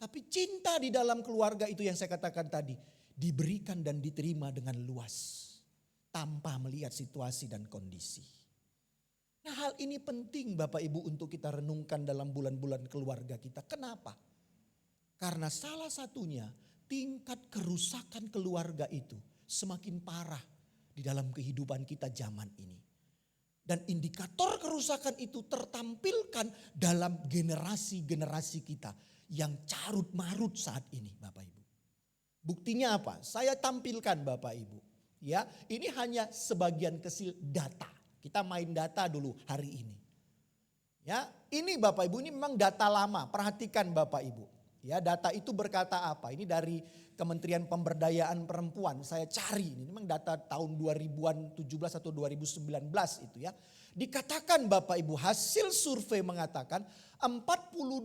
Tapi cinta di dalam keluarga itu yang saya katakan tadi. Diberikan dan diterima dengan luas. Tanpa melihat situasi dan kondisi. Nah hal ini penting Bapak Ibu untuk kita renungkan dalam bulan-bulan keluarga kita. Kenapa? Karena salah satunya tingkat kerusakan keluarga itu semakin parah di dalam kehidupan kita zaman ini. Dan indikator kerusakan itu tertampilkan dalam generasi-generasi kita yang carut marut saat ini Bapak Ibu. Buktinya apa? Saya tampilkan Bapak Ibu. Ya, ini hanya sebagian kecil data. Kita main data dulu hari ini. Ya, ini Bapak Ibu ini memang data lama. Perhatikan Bapak Ibu. Ya, data itu berkata apa? Ini dari Kementerian Pemberdayaan Perempuan. Saya cari ini memang data tahun 2017 atau 2019 itu ya. Dikatakan Bapak Ibu hasil survei mengatakan 42,7%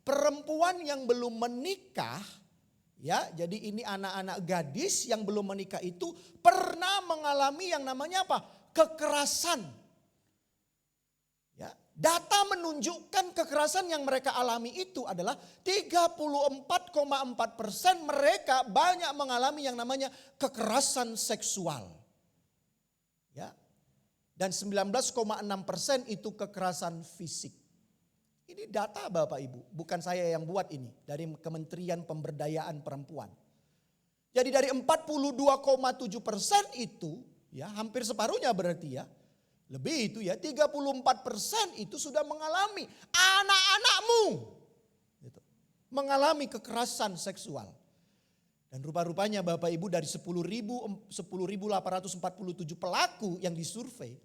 perempuan yang belum menikah ya. Jadi ini anak-anak gadis yang belum menikah itu pernah mengalami yang namanya apa? Kekerasan. Data menunjukkan kekerasan yang mereka alami itu adalah 34,4% mereka banyak mengalami yang namanya kekerasan seksual. Ya. Dan 19,6% itu kekerasan fisik. Ini data Bapak Ibu, bukan saya yang buat ini. Dari Kementerian Pemberdayaan Perempuan. Jadi dari 42,7% itu ya hampir separuhnya berarti ya. Lebih itu ya, 34% itu sudah mengalami anak-anakmu. Gitu. Mengalami kekerasan seksual. Dan rupa-rupanya Bapak Ibu dari 10.847 pelaku yang disurvei.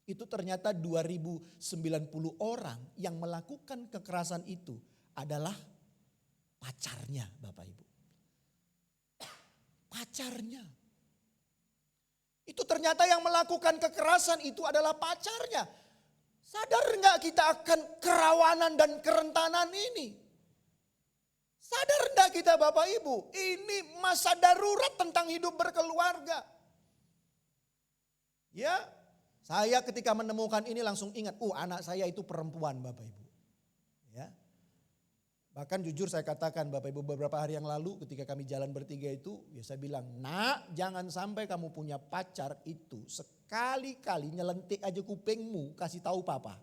Itu ternyata 2.090 orang yang melakukan kekerasan itu adalah pacarnya Bapak Ibu. Pacarnya. Itu ternyata yang melakukan kekerasan itu adalah pacarnya. Sadar nggak kita akan kerawanan dan kerentanan ini? Sadar nggak kita Bapak Ibu? Ini masa darurat tentang hidup berkeluarga. Ya, saya ketika menemukan ini langsung ingat, anak saya itu perempuan Bapak Ibu. Ya. Bahkan jujur saya katakan Bapak Ibu beberapa hari yang lalu ketika kami jalan bertiga itu. Ya saya bilang, nak jangan sampai kamu punya pacar itu sekali-kali nyelentik aja kupingmu kasih tahu papa.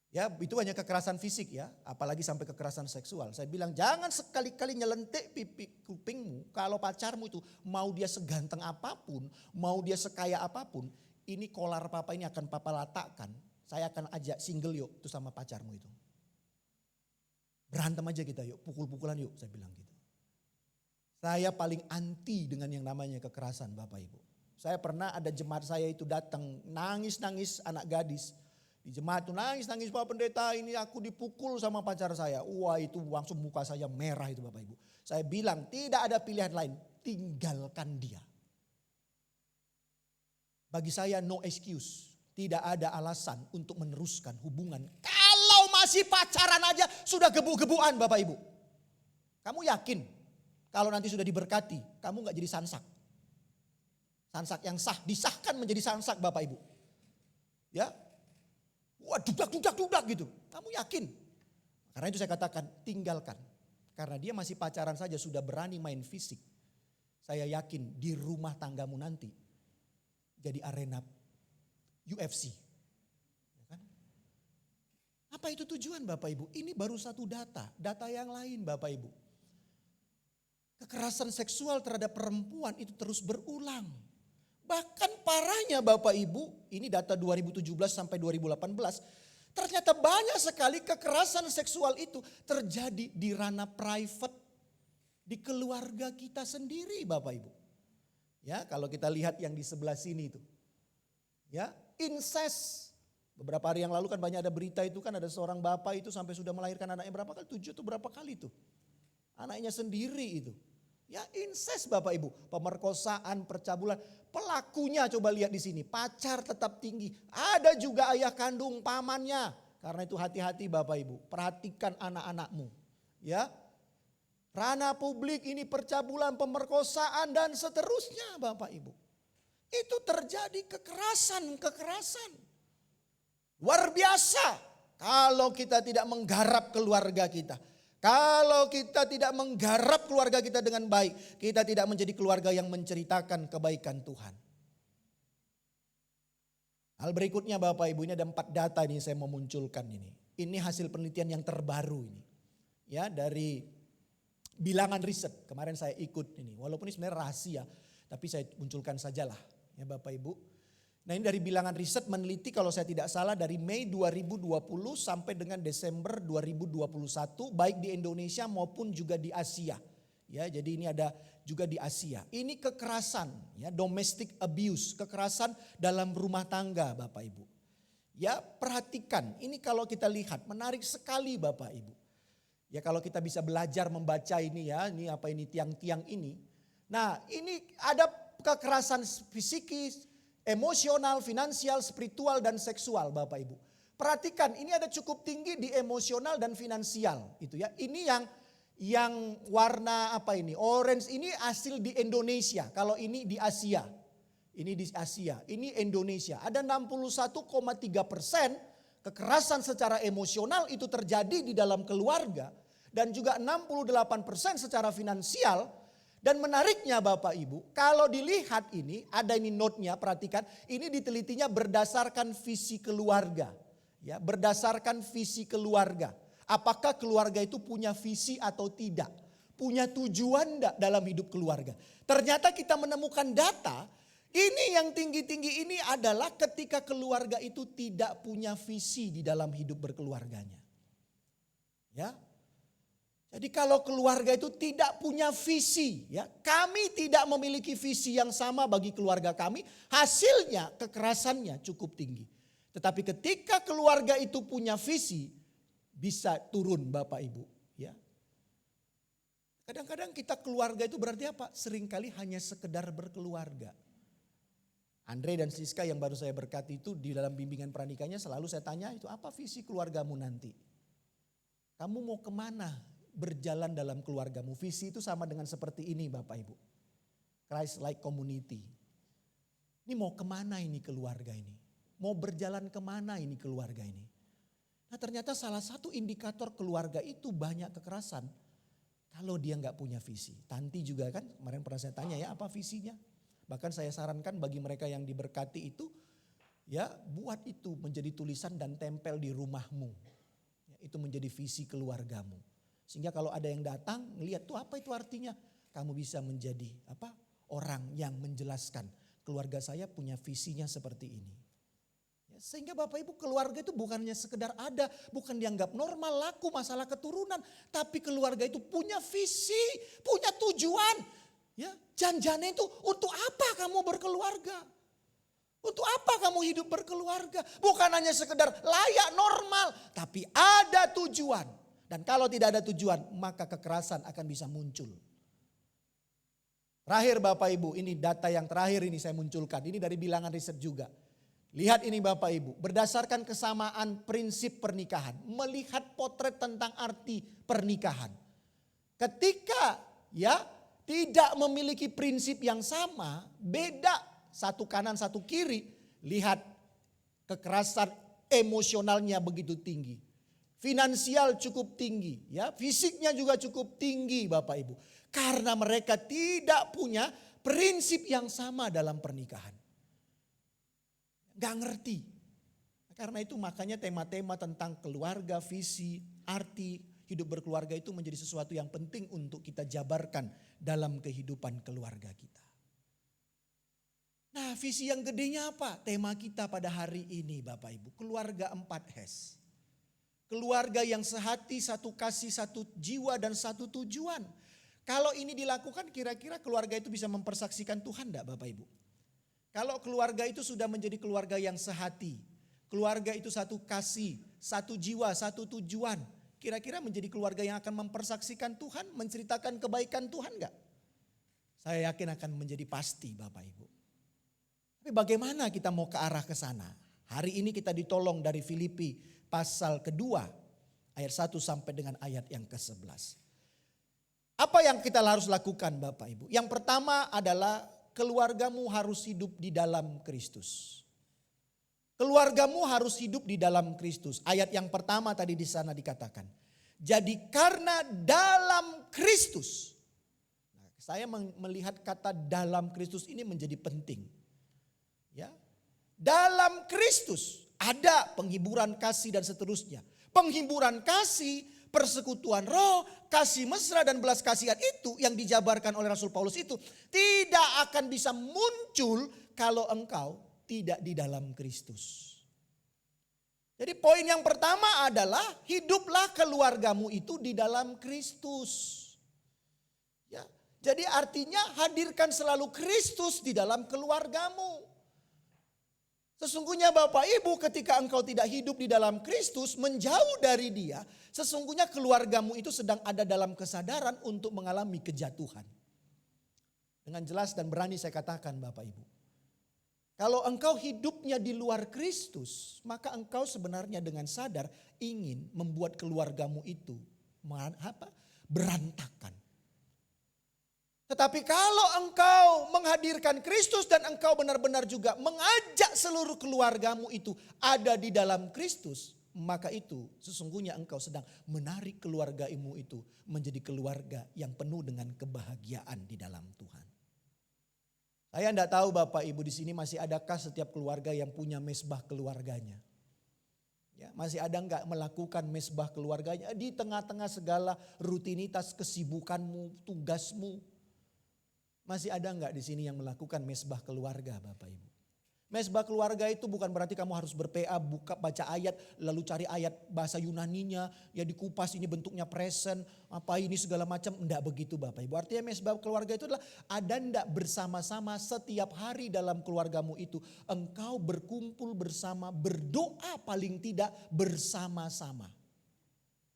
Ya, itu hanya kekerasan fisik ya, apalagi sampai kekerasan seksual. Saya bilang jangan sekali-kali nyelentik pipi kupingmu kalau pacarmu itu mau dia seganteng apapun, mau dia sekaya apapun, ini kolar papa ini akan papa letakkan. Saya akan ajak single yuk itu sama pacarmu itu. Berantem aja kita yuk, pukul-pukulan yuk, saya bilang gitu. Saya paling anti dengan yang namanya kekerasan Bapak Ibu. Saya pernah ada jemaat saya itu datang nangis-nangis anak gadis. Di jemaat itu nangis-nangis, Pak Pendeta ini aku dipukul sama pacar saya. Wah itu langsung muka saya merah itu Bapak Ibu. Saya bilang tidak ada pilihan lain, tinggalkan dia. Bagi saya no excuse, tidak ada alasan untuk meneruskan hubungan. Kalau masih pacaran aja sudah gebu-gebuan Bapak Ibu. Kamu yakin kalau nanti sudah diberkati, kamu gak jadi sansak. Sansak yang sah, disahkan menjadi sansak Bapak Ibu. Ya, wah dudak gitu. Kamu yakin? Karena itu saya katakan tinggalkan. Karena dia masih pacaran saja sudah berani main fisik. Saya yakin di rumah tanggamu nanti jadi arena UFC. Ya kan? Apa itu tujuan Bapak Ibu? Ini baru satu data yang lain Bapak Ibu. Kekerasan seksual terhadap perempuan itu terus berulang. Bahkan parahnya Bapak Ibu, ini data 2017 sampai 2018, ternyata banyak sekali kekerasan seksual itu terjadi di ranah private, di keluarga kita sendiri Bapak Ibu. Ya, kalau kita lihat yang di sebelah sini itu. Ya, incest. Beberapa hari yang lalu kan banyak ada berita itu kan ada seorang bapak itu sampai sudah melahirkan anaknya berapa kali? 7 atau berapa kali itu. Anaknya sendiri itu. Ya incest Bapak Ibu, pemerkosaan, percabulan. Pelakunya coba lihat di sini, pacar tetap tinggi. Ada juga ayah kandung pamannya. Karena itu hati-hati Bapak Ibu, perhatikan anak-anakmu. Ya, ranah publik ini percabulan, pemerkosaan dan seterusnya Bapak Ibu. Itu terjadi kekerasan. Luar biasa kalau kita tidak menggarap keluarga kita. Kalau kita tidak menggarap keluarga kita dengan baik, kita tidak menjadi keluarga yang menceritakan kebaikan Tuhan. Hal berikutnya Bapak Ibu, ini ada 4 data ini saya mau munculkan ini. Ini hasil penelitian yang terbaru ini. Ya, dari bilangan riset. Kemarin saya ikut ini. Walaupun ini sebenarnya rahasia, tapi saya munculkan sajalah ya Bapak Ibu. Nah ini dari bilangan riset meneliti kalau saya tidak salah dari Mei 2020 sampai dengan Desember 2021 baik di Indonesia maupun juga di Asia. Ya, jadi ini ada juga di Asia. Ini kekerasan ya, domestic abuse, kekerasan dalam rumah tangga Bapak Ibu. Ya, perhatikan ini kalau kita lihat menarik sekali Bapak Ibu. Ya kalau kita bisa belajar membaca ini ya, ini apa ini tiang-tiang ini. Nah, ini ada kekerasan psikis, emosional, finansial, spiritual, dan seksual Bapak Ibu. Perhatikan ini ada cukup tinggi di emosional dan finansial. Itu ya. Ini yang warna apa ini? Orange ini hasil di Indonesia. Kalau ini di Asia. Ini di Asia. Ini Indonesia. Ada 61,3% kekerasan secara emosional itu terjadi di dalam keluarga. Dan juga 68% secara finansial. Dan menariknya Bapak Ibu, kalau dilihat ini, ada ini note-nya, perhatikan, ini ditelitinya berdasarkan visi keluarga. Ya, berdasarkan visi keluarga. Apakah keluarga itu punya visi atau tidak? Punya tujuan enggak dalam hidup keluarga? Ternyata kita menemukan data, ini yang tinggi-tinggi ini adalah ketika keluarga itu tidak punya visi di dalam hidup berkeluarganya. Ya. Jadi kalau keluarga itu tidak punya visi, ya, kami tidak memiliki visi yang sama bagi keluarga kami, hasilnya kekerasannya cukup tinggi. Tetapi ketika keluarga itu punya visi, bisa turun Bapak Ibu. Ya. Kadang-kadang kita keluarga itu berarti apa? Seringkali hanya sekedar berkeluarga. Andre dan Siska yang baru saya berkati itu di dalam bimbingan pranikahnya selalu saya tanya itu apa visi keluargamu nanti? Kamu mau kemana? Berjalan dalam keluargamu. Visi itu sama dengan seperti ini Bapak Ibu. Christ-like community. Ini mau kemana ini keluarga ini? Mau berjalan kemana ini keluarga ini? Nah ternyata salah satu indikator keluarga itu banyak kekerasan. Kalau dia nggak punya visi. Tanti juga kan kemarin pernah saya tanya ya apa visinya. Bahkan saya sarankan bagi mereka yang diberkati itu. Ya, buat itu menjadi tulisan dan tempel di rumahmu. Ya, itu menjadi visi keluargamu. Sehingga kalau ada yang datang, ngelihat tuh apa itu artinya? Kamu bisa menjadi orang yang menjelaskan. Keluarga saya punya visinya seperti ini. Ya, sehingga Bapak Ibu, keluarga itu bukannya sekedar ada, bukan dianggap normal, laku, masalah keturunan. Tapi keluarga itu punya visi, punya tujuan. Ya, janjinya itu untuk apa kamu berkeluarga? Untuk apa kamu hidup berkeluarga? Bukan hanya sekedar layak normal, tapi ada tujuan. Dan kalau tidak ada tujuan, maka kekerasan akan bisa muncul. Terakhir Bapak Ibu, ini data yang terakhir ini saya munculkan. Ini dari bilangan riset juga. Lihat ini Bapak Ibu, berdasarkan kesamaan prinsip pernikahan. Melihat potret tentang arti pernikahan. Ketika tidak memiliki prinsip yang sama, beda. Satu kanan, satu kiri, lihat kekerasan emosionalnya begitu tinggi. Finansial cukup tinggi, ya, fisiknya juga cukup tinggi Bapak Ibu. Karena mereka tidak punya prinsip yang sama dalam pernikahan. Gak ngerti. Karena itu makanya tema-tema tentang keluarga, visi, arti hidup berkeluarga itu menjadi sesuatu yang penting untuk kita jabarkan dalam kehidupan keluarga kita. Nah, visi yang gedenya apa? Tema kita pada hari ini Bapak Ibu, keluarga 4S. Keluarga yang sehati, satu kasih, satu jiwa dan satu tujuan. Kalau ini dilakukan kira-kira keluarga itu bisa mempersaksikan Tuhan enggak Bapak Ibu? Kalau keluarga itu sudah menjadi keluarga yang sehati, keluarga itu satu kasih, satu jiwa, satu tujuan. Kira-kira menjadi keluarga yang akan mempersaksikan Tuhan, menceritakan kebaikan Tuhan enggak? Saya yakin akan menjadi pasti Bapak Ibu. Tapi bagaimana kita mau ke arah ke sana? Hari ini kita ditolong dari Filipi pasal kedua ayat 1 sampai dengan ayat yang ke-11. Apa yang kita harus lakukan Bapak Ibu? Yang pertama adalah keluargamu harus hidup di dalam Kristus. Keluargamu harus hidup di dalam Kristus. Ayat yang pertama tadi di sana dikatakan. Jadi karena dalam Kristus. Nah, saya melihat kata dalam Kristus ini menjadi penting. Ya, dalam Kristus ada penghiburan kasih dan seterusnya. Penghiburan kasih, persekutuan roh, kasih mesra dan belas kasihan itu yang dijabarkan oleh Rasul Paulus itu tidak akan bisa muncul kalau engkau tidak di dalam Kristus. Jadi poin yang pertama adalah hiduplah keluargamu itu di dalam Kristus. Ya, jadi artinya hadirkan selalu Kristus di dalam keluargamu. Sesungguhnya Bapak Ibu ketika engkau tidak hidup di dalam Kristus, menjauh dari Dia, sesungguhnya keluargamu itu sedang ada dalam kesadaran untuk mengalami kejatuhan. Dengan jelas dan berani saya katakan Bapak Ibu. Kalau engkau hidupnya di luar Kristus, maka engkau sebenarnya dengan sadar ingin membuat keluargamu itu berantakan. Tetapi kalau engkau menghadirkan Kristus dan engkau benar-benar juga mengajak seluruh keluargamu itu ada di dalam Kristus, maka itu sesungguhnya engkau sedang menarik keluargamu itu menjadi keluarga yang penuh dengan kebahagiaan di dalam Tuhan. Saya tidak tahu Bapak Ibu di sini masih adakah setiap keluarga yang punya mesbah keluarganya. Ya, masih ada enggak melakukan mesbah keluarganya di tengah-tengah segala rutinitas kesibukanmu, tugasmu. Masih ada enggak di sini yang melakukan mesbah keluarga Bapak Ibu? Mesbah keluarga itu bukan berarti kamu harus berPA, baca ayat, lalu cari ayat bahasa Yunaninya, ya dikupas ini bentuknya present, apa ini segala macam. Enggak begitu Bapak Ibu. Artinya mesbah keluarga itu adalah ada enggak bersama-sama setiap hari dalam keluargamu itu. Engkau berkumpul bersama, berdoa paling tidak bersama-sama.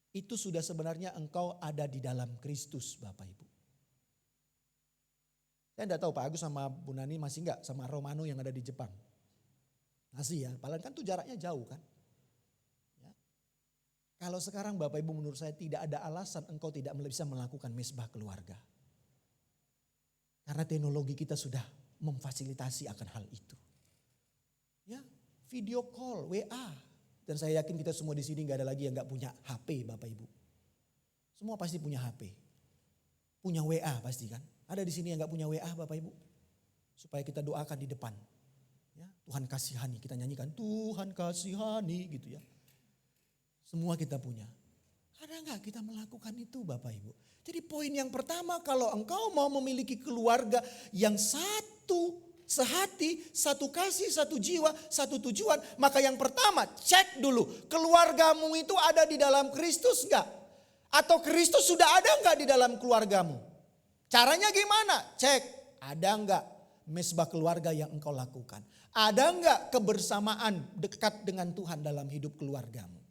Itu sudah sebenarnya engkau ada di dalam Kristus Bapak Ibu. Saya enggak tahu Pak Agus sama Bu Nani masih enggak sama Romano yang ada di Jepang. Masih ya, padahal kan tuh jaraknya jauh kan. Ya. Kalau sekarang Bapak Ibu menurut saya tidak ada alasan engkau tidak bisa melakukan mesbah keluarga. Karena teknologi kita sudah memfasilitasi akan hal itu. Ya, video call, WA. Dan saya yakin kita semua di sini enggak ada lagi yang enggak punya HP Bapak Ibu. Semua pasti punya HP. Punya WA pasti kan. Ada di sini yang enggak punya WA Bapak Ibu. Supaya kita doakan di depan. Ya. Tuhan kasihani, kita nyanyikan Tuhan kasihani gitu ya. Semua kita punya. Ada enggak kita melakukan itu Bapak Ibu? Jadi poin yang pertama, kalau engkau mau memiliki keluarga yang satu sehati, satu kasih, satu jiwa, satu tujuan, maka yang pertama cek dulu keluargamu itu ada di dalam Kristus enggak? Atau Kristus sudah ada enggak di dalam keluargamu? Caranya gimana? Cek, ada enggak mesbah keluarga yang engkau lakukan? Ada enggak kebersamaan dekat dengan Tuhan dalam hidup keluargamu?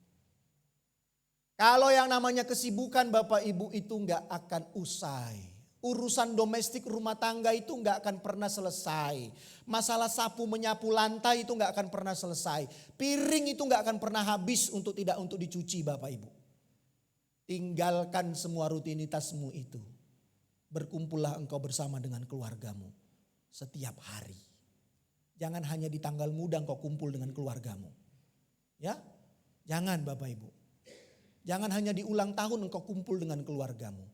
Kalau yang namanya kesibukan Bapak Ibu itu enggak akan usai. Urusan domestik rumah tangga itu enggak akan pernah selesai. Masalah sapu menyapu lantai itu enggak akan pernah selesai. Piring itu enggak akan pernah habis untuk dicuci Bapak Ibu. Tinggalkan semua rutinitasmu itu. Berkumpullah engkau bersama dengan keluargamu setiap hari. Jangan hanya di tanggal muda engkau kumpul dengan keluargamu. Ya, jangan Bapak Ibu. Jangan hanya di ulang tahun engkau kumpul dengan keluargamu.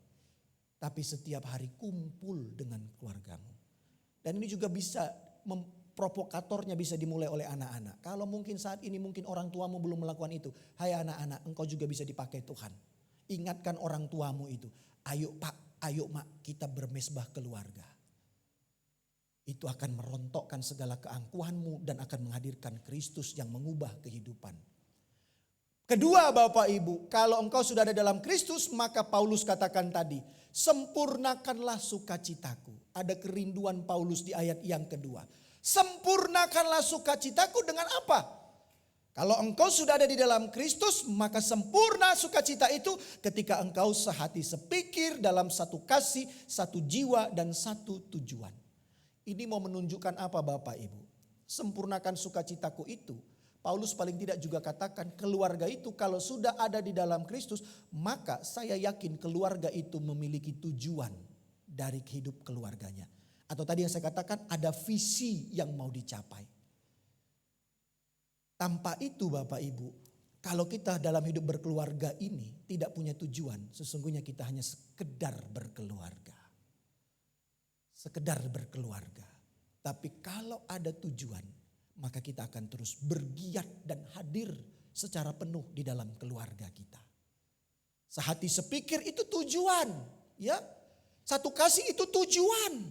Tapi setiap hari kumpul dengan keluargamu. Dan ini juga bisa, provokatornya bisa dimulai oleh anak-anak. Kalau mungkin saat ini mungkin orang tuamu belum melakukan itu. Hai anak-anak, engkau juga bisa dipakai Tuhan. Ingatkan orang tuamu itu. Ayo Pak, ayo Mak, kita bermesbah keluarga. Itu akan merontokkan segala keangkuhanmu dan akan menghadirkan Kristus yang mengubah kehidupan. Kedua Bapak Ibu, kalau engkau sudah ada dalam Kristus, maka Paulus katakan tadi, sempurnakanlah sukacitaku. Ada kerinduan Paulus di ayat yang kedua. Sempurnakanlah sukacitaku dengan apa? Kalau engkau sudah ada di dalam Kristus, maka sempurna sukacita itu ketika engkau sehati sepikir dalam satu kasih, satu jiwa dan satu tujuan. Ini mau menunjukkan apa Bapak Ibu? Sempurnakan sukacitaku itu. Paulus paling tidak juga katakan keluarga itu kalau sudah ada di dalam Kristus, maka saya yakin keluarga itu memiliki tujuan dari hidup keluarganya. Atau tadi yang saya katakan ada visi yang mau dicapai. Tanpa itu Bapak Ibu, kalau kita dalam hidup berkeluarga ini tidak punya tujuan, sesungguhnya kita hanya sekedar berkeluarga. Sekedar berkeluarga. Tapi kalau ada tujuan, maka kita akan terus bergiat dan hadir secara penuh di dalam keluarga kita. Sehati sepikir itu tujuan, ya. Satu kasih itu tujuan.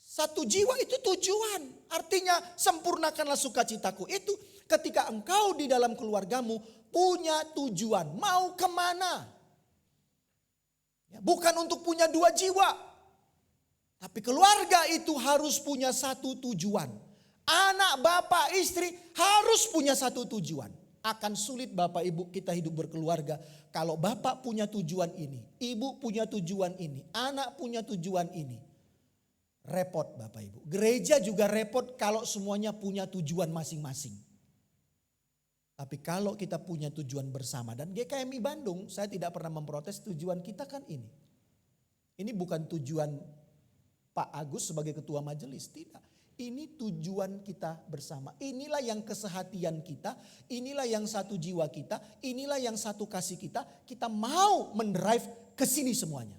Satu jiwa itu tujuan. Artinya sempurnakanlah sukacitaku itu ketika engkau di dalam keluargamu punya tujuan. Mau kemana? Ya, bukan untuk punya dua jiwa. Tapi keluarga itu harus punya satu tujuan. Anak, bapak, istri harus punya satu tujuan. Akan sulit Bapak Ibu kita hidup berkeluarga kalau bapak punya tujuan ini, ibu punya tujuan ini, anak punya tujuan ini. Repot Bapak Ibu. Gereja juga repot kalau semuanya punya tujuan masing-masing. Tapi kalau kita punya tujuan bersama, dan GKMI Bandung saya tidak pernah memprotes, tujuan kita kan ini. Ini bukan tujuan Pak Agus sebagai ketua majelis, tidak. Ini tujuan kita bersama. Inilah yang kesehatian kita. Inilah yang satu jiwa kita. Inilah yang satu kasih kita. Kita mau mendrive ke sini semuanya.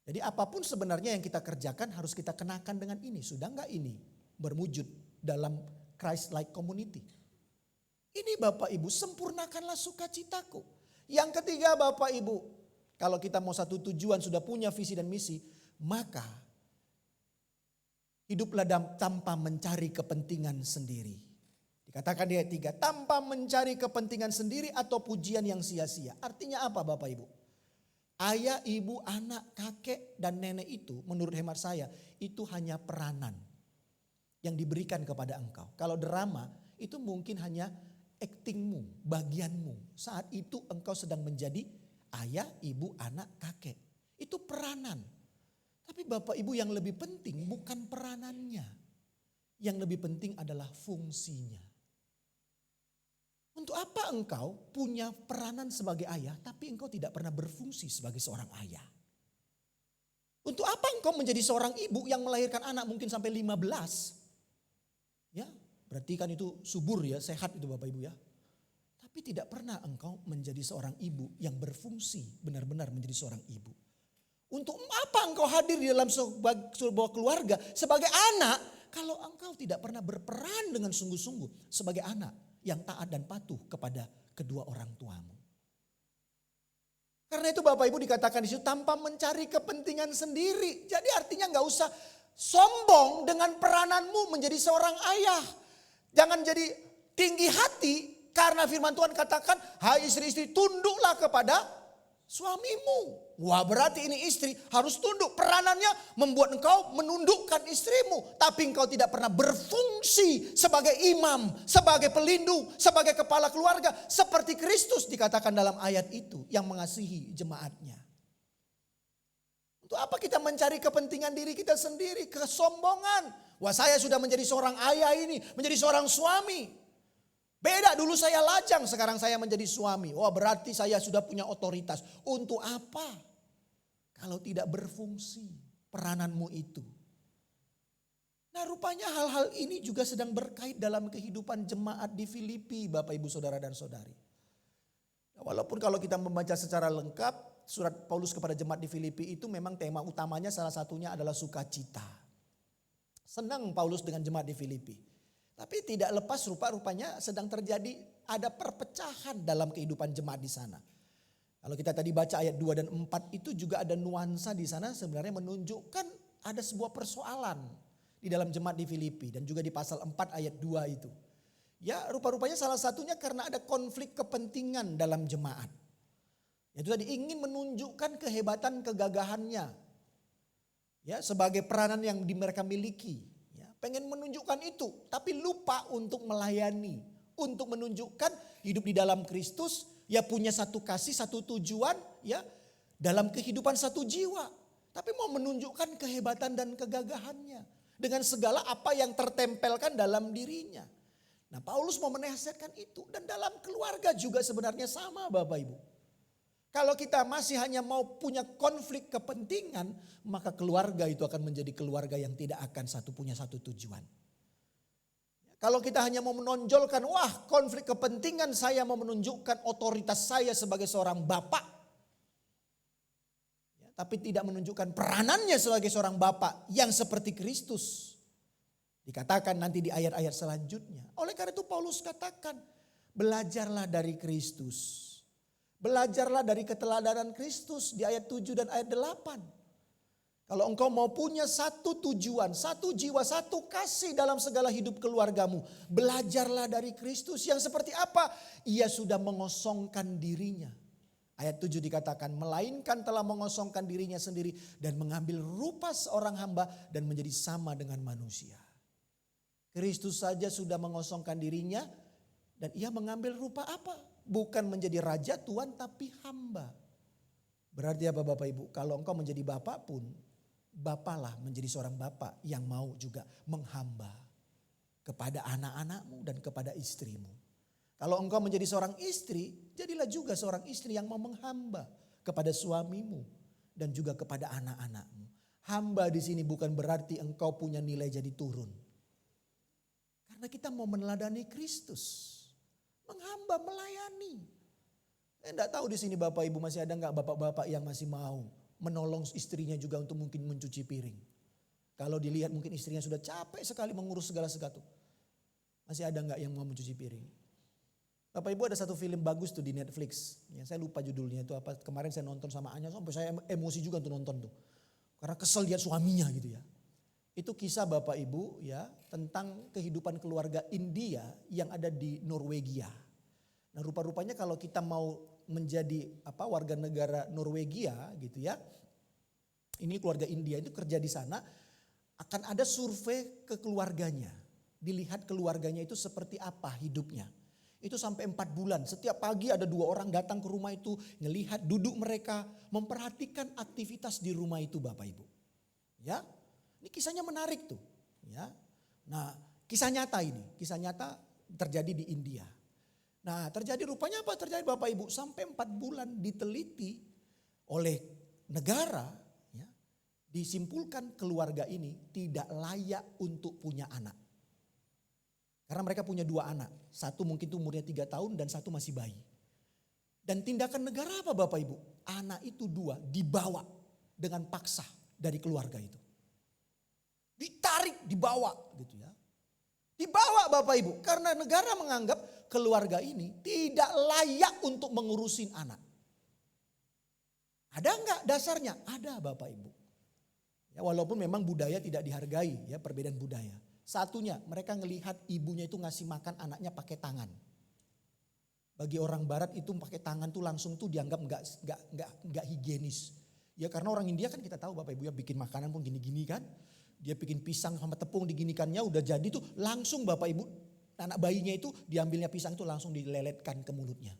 Jadi apapun sebenarnya yang kita kerjakan harus kita kenakan dengan ini. Sudah enggak ini berwujud dalam Christ-like community. Ini Bapak Ibu, sempurnakanlah sukacitaku. Yang ketiga Bapak Ibu, kalau kita mau satu tujuan, sudah punya visi dan misi, maka hiduplah tanpa mencari kepentingan sendiri. Dikatakan di ayat 3, tanpa mencari kepentingan sendiri atau pujian yang sia-sia. Artinya apa Bapak Ibu? Ayah, ibu, anak, kakek, dan nenek itu menurut hemat saya itu hanya peranan yang diberikan kepada engkau. Kalau drama itu mungkin hanya aktingmu, bagianmu. Saat itu engkau sedang menjadi ayah, ibu, anak, kakek. Itu peranan. Tapi Bapak Ibu yang lebih penting bukan peranannya. Yang lebih penting adalah fungsinya. Untuk apa engkau punya peranan sebagai ayah tapi engkau tidak pernah berfungsi sebagai seorang ayah? Untuk apa engkau menjadi seorang ibu yang melahirkan anak mungkin sampai 15? Ya, berarti kan itu subur ya, sehat itu Bapak Ibu ya. Tapi tidak pernah engkau menjadi seorang ibu yang berfungsi benar-benar menjadi seorang ibu. Untuk apa engkau hadir di dalam sebuah keluarga sebagai anak kalau engkau tidak pernah berperan dengan sungguh-sungguh sebagai anak yang taat dan patuh kepada kedua orang tuamu. Karena itu Bapak Ibu dikatakan di situ tanpa mencari kepentingan sendiri. Jadi artinya nggak usah sombong dengan perananmu menjadi seorang ayah. Jangan jadi tinggi hati karena firman Tuhan katakan, hai istri-istri tunduklah kepada suamimu. Wah berarti ini istri harus tunduk. Peranannya membuat engkau menundukkan istrimu. Tapi engkau tidak pernah berfungsi sebagai imam, sebagai pelindung, sebagai kepala keluarga. Seperti Kristus dikatakan dalam ayat itu yang mengasihi jemaatnya. Untuk apa kita mencari kepentingan diri kita sendiri? Kesombongan. Wah saya sudah menjadi seorang ayah ini, menjadi seorang suami. Beda, dulu saya lajang, sekarang saya menjadi suami. Wah berarti saya sudah punya otoritas. Untuk apa? Kalau tidak berfungsi perananmu itu. Nah rupanya hal-hal ini juga sedang berkait dalam kehidupan jemaat di Filipi, Bapak Ibu Saudara dan Saudari. Walaupun kalau kita membaca secara lengkap, surat Paulus kepada jemaat di Filipi itu memang tema utamanya salah satunya adalah sukacita. Senang Paulus dengan jemaat di Filipi. Tapi tidak lepas rupanya sedang terjadi ada perpecahan dalam kehidupan jemaat di sana. Kalau kita tadi baca ayat 2 dan 4 itu juga ada nuansa di sana sebenarnya menunjukkan ada sebuah persoalan di dalam jemaat di Filipi dan juga di pasal 4 ayat 2 itu. Ya rupa-rupanya salah satunya karena ada konflik kepentingan dalam jemaat. Itu tadi ingin menunjukkan kehebatan kegagahannya. Ya sebagai peranan yang mereka miliki. Pengen menunjukkan itu, tapi lupa untuk melayani. Untuk menunjukkan hidup di dalam Kristus, ya punya satu kasih, satu tujuan, ya dalam kehidupan satu jiwa. Tapi mau menunjukkan kehebatan dan kegagahannya. Dengan segala apa yang tertempelkan dalam dirinya. Nah Paulus mau menasihatkan itu. Dan dalam keluarga juga sebenarnya sama Bapak Ibu. Kalau kita masih hanya mau punya konflik kepentingan, maka keluarga itu akan menjadi keluarga yang tidak akan punya satu tujuan. Kalau kita hanya mau menonjolkan, wah konflik kepentingan saya mau menunjukkan otoritas saya sebagai seorang bapak. Tapi tidak menunjukkan peranannya sebagai seorang bapak yang seperti Kristus. Dikatakan nanti di ayat-ayat selanjutnya. Oleh karena itu Paulus katakan, belajarlah dari Kristus. Belajarlah dari keteladanan Kristus di ayat 7 dan ayat 8. Kalau engkau mau punya satu tujuan, satu jiwa, satu kasih dalam segala hidup keluargamu. Belajarlah dari Kristus yang seperti apa? Ia sudah mengosongkan dirinya. Ayat 7 dikatakan, melainkan telah mengosongkan dirinya sendiri dan mengambil rupa seorang hamba dan menjadi sama dengan manusia. Kristus saja sudah mengosongkan dirinya dan ia mengambil rupa apa? Bukan menjadi raja Tuhan tapi hamba. Berarti apa Bapak Ibu? Kalau engkau menjadi bapak pun, bapaklah menjadi seorang bapak yang mau juga menghamba kepada anak-anakmu dan kepada istrimu. Kalau engkau menjadi seorang istri, jadilah juga seorang istri yang mau menghamba kepada suamimu dan juga kepada anak-anakmu. Hamba di sini bukan berarti engkau punya nilai jadi turun. Karena kita mau meneladani Kristus. Menghamba, melayani. Saya tidak tahu di sini Bapak Ibu masih ada nggak bapak-bapak yang masih mau menolong istrinya juga untuk mungkin mencuci piring. Kalau dilihat mungkin istrinya sudah capek sekali mengurus segala sesuatu. Masih ada nggak yang mau mencuci piring? Bapak Ibu ada satu film bagus tuh di Netflix. Ya, saya lupa judulnya itu apa. Kemarin saya nonton sama Anya sampai saya emosi juga untuk nonton tuh. Karena kesel lihat suaminya gitu ya. Itu kisah Bapak Ibu ya tentang kehidupan keluarga India yang ada di Norwegia. Nah rupa-rupanya kalau kita mau menjadi warga negara Norwegia gitu ya. Ini keluarga India itu kerja di sana. Akan ada survei ke keluarganya. Dilihat keluarganya itu seperti apa hidupnya. Itu sampai 4 bulan. Setiap pagi ada 2 orang datang ke rumah itu. Ngelihat duduk mereka. Memperhatikan aktivitas di rumah itu Bapak Ibu. Ya. Ini kisahnya menarik tuh. Ya. Nah kisah nyata ini. Kisah nyata terjadi di India. Nah terjadi rupanya apa terjadi Bapak Ibu. Sampai 4 bulan diteliti oleh negara. Ya, disimpulkan keluarga ini tidak layak untuk punya anak. Karena mereka punya 2 anak. Satu mungkin tuh umurnya 3 tahun dan satu masih bayi. Dan tindakan negara apa Bapak Ibu? Anak itu 2 dibawa dengan paksa dari keluarga itu. Ditarik, dibawa gitu. Dibawa Bapak Ibu. Karena negara menganggap keluarga ini tidak layak untuk mengurusin anak. Ada enggak dasarnya? Ada Bapak Ibu. Ya, walaupun memang budaya tidak dihargai, ya perbedaan budaya. Satunya, mereka ngelihat ibunya itu ngasih makan anaknya pakai tangan. Bagi orang Barat itu pakai tangan tuh langsung tuh dianggap nggak higienis. Ya karena orang India kan kita tahu Bapak Ibu ya bikin makanan pun gini-gini kan. Dia bikin pisang sama tepung diginikannya udah jadi tuh langsung Bapak Ibu anak bayinya itu diambilnya pisang itu langsung dileletkan ke mulutnya.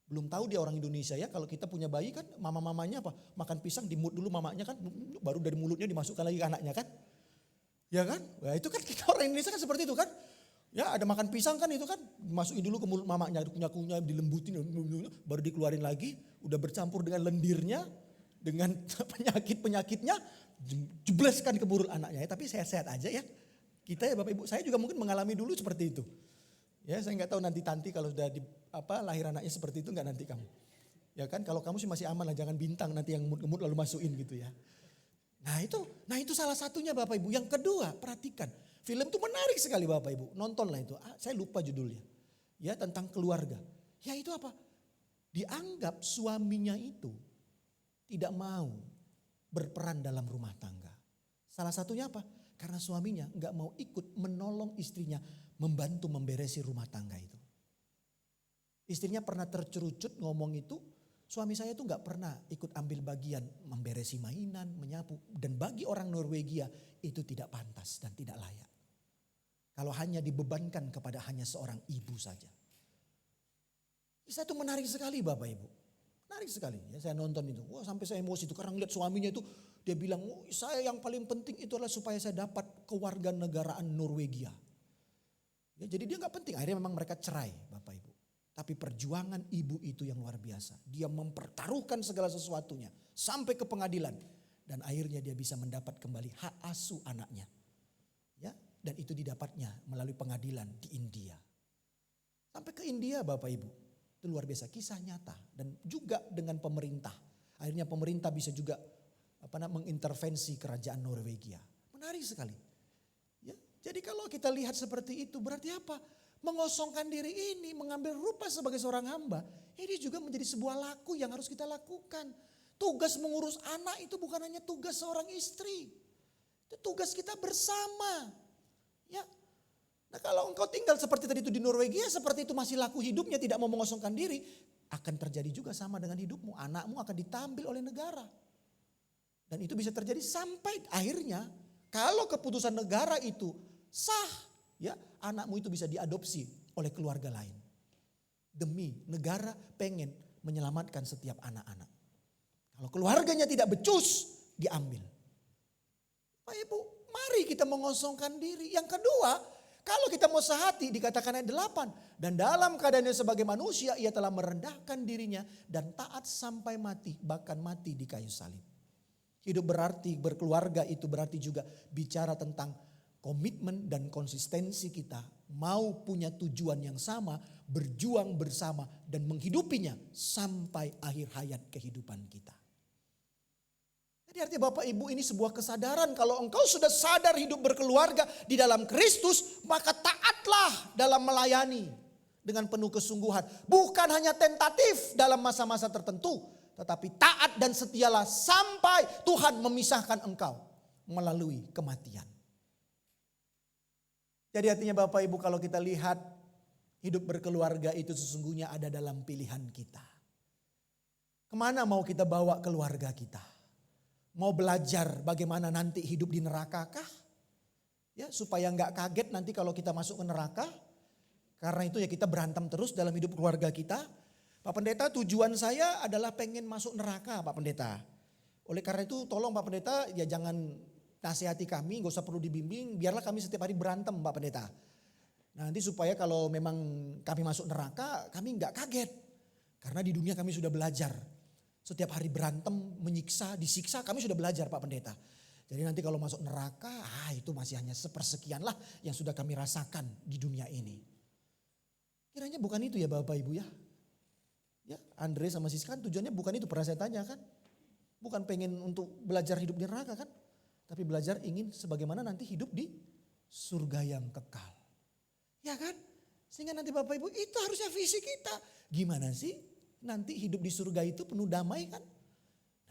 Belum tahu dia orang Indonesia ya, kalau kita punya bayi kan mama-mamanya apa? Makan pisang di mulut dulu mamanya kan, baru dari mulutnya dimasukkan lagi ke anaknya kan. Ya kan? Ya itu kan kita orang Indonesia kan seperti itu kan. Ya ada makan pisang kan itu kan, masukin dulu ke mulut mamanya, kunyah-kunyah, dilembutin, baru dikeluarin lagi, udah bercampur dengan lendirnya, dengan penyakit-penyakitnya, jebleskan ke mulut anaknya. Ya, tapi sehat-sehat aja ya. Kita ya Bapak Ibu, saya juga mungkin mengalami dulu seperti itu. Ya saya nggak tahu nanti kalau sudah lahir anaknya seperti itu nggak nanti kamu. Ya kan kalau kamu sih masih aman lah, jangan bintang nanti yang gemut lalu masukin gitu ya. Nah itu salah satunya Bapak Ibu. Yang kedua perhatikan, film itu menarik sekali Bapak Ibu. Nontonlah itu, saya lupa judulnya. Ya tentang keluarga. Ya itu apa? Dianggap suaminya itu tidak mau berperan dalam rumah tangga. Salah satunya apa? Karena suaminya nggak mau ikut menolong istrinya membantu memberesi rumah tangga itu. Istrinya pernah tercerucut ngomong itu, suami saya itu nggak pernah ikut ambil bagian memberesi mainan, menyapu. Dan bagi orang Norwegia itu tidak pantas dan tidak layak. Kalau hanya dibebankan kepada hanya seorang ibu saja. Kisah itu menarik sekali Bapak Ibu. Menarik sekali ya, saya nonton itu. Wah sampai saya emosi itu karena ngeliat suaminya itu. Dia bilang, saya yang paling penting itu adalah supaya saya dapat kewarganegaraan Norwegia. Ya, jadi dia gak penting, akhirnya memang mereka cerai Bapak Ibu. Tapi perjuangan ibu itu yang luar biasa. Dia mempertaruhkan segala sesuatunya sampai ke pengadilan. Dan akhirnya dia bisa mendapat kembali hak asuh anaknya. Ya, dan itu didapatnya melalui pengadilan di India. Sampai ke India Bapak Ibu. Itu luar biasa, kisah nyata. Dan juga dengan pemerintah. Akhirnya pemerintah bisa juga mengintervensi kerajaan Norwegia. Menarik sekali. Ya, jadi kalau kita lihat seperti itu berarti apa? Mengosongkan diri ini, mengambil rupa sebagai seorang hamba. Ini juga menjadi sebuah laku yang harus kita lakukan. Tugas mengurus anak itu bukan hanya tugas seorang istri. Itu tugas kita bersama. Ya. Nah kalau engkau tinggal seperti tadi itu di Norwegia, seperti itu masih laku hidupnya, tidak mau mengosongkan diri. Akan terjadi juga sama dengan hidupmu. Anakmu akan ditambil oleh negara. Dan itu bisa terjadi sampai akhirnya kalau keputusan negara itu sah, ya anakmu itu bisa diadopsi oleh keluarga lain. Demi negara pengen menyelamatkan setiap anak-anak. Kalau keluarganya tidak becus, diambil. Pak Ibu, mari kita mengosongkan diri. Yang kedua, kalau kita mau sehati dikatakan ayat 8. Dan dalam keadaannya sebagai manusia ia telah merendahkan dirinya dan taat sampai mati, bahkan mati di kayu salib. Hidup berarti berkeluarga itu berarti juga bicara tentang komitmen dan konsistensi kita. Mau punya tujuan yang sama, berjuang bersama dan menghidupinya sampai akhir hayat kehidupan kita. Jadi artinya Bapak Ibu ini sebuah kesadaran kalau engkau sudah sadar hidup berkeluarga di dalam Kristus, maka taatlah dalam melayani dengan penuh kesungguhan. Bukan hanya tentatif dalam masa-masa tertentu, tetapi taat dan setialah sampai Tuhan memisahkan engkau melalui kematian. Jadi artinya Bapak Ibu kalau kita lihat hidup berkeluarga itu sesungguhnya ada dalam pilihan kita. Kemana mau kita bawa keluarga kita? Mau belajar bagaimana nanti hidup di neraka kah? Ya, supaya nggak kaget nanti kalau kita masuk ke neraka. Karena itu ya kita berantem terus dalam hidup keluarga kita. Pak Pendeta, tujuan saya adalah pengen masuk neraka Pak Pendeta. Oleh karena itu tolong Pak Pendeta ya jangan nasihati kami, gak usah perlu dibimbing. Biarlah kami setiap hari berantem Pak Pendeta. Nah, nanti supaya kalau memang kami masuk neraka kami gak kaget. Karena di dunia kami sudah belajar. Setiap hari berantem, menyiksa, disiksa kami sudah belajar Pak Pendeta. Jadi nanti kalau masuk neraka itu masih hanya sepersekian lah yang sudah kami rasakan di dunia ini. Kiranya bukan itu ya Bapak Ibu ya. Ya, Andre sama Siska kan tujuannya bukan itu, pernah saya tanya kan. Bukan pengen untuk belajar hidup di neraka kan. Tapi belajar ingin sebagaimana nanti hidup di surga yang kekal. Ya kan? Sehingga nanti Bapak Ibu itu harusnya visi kita. Gimana sih nanti hidup di surga itu penuh damai kan?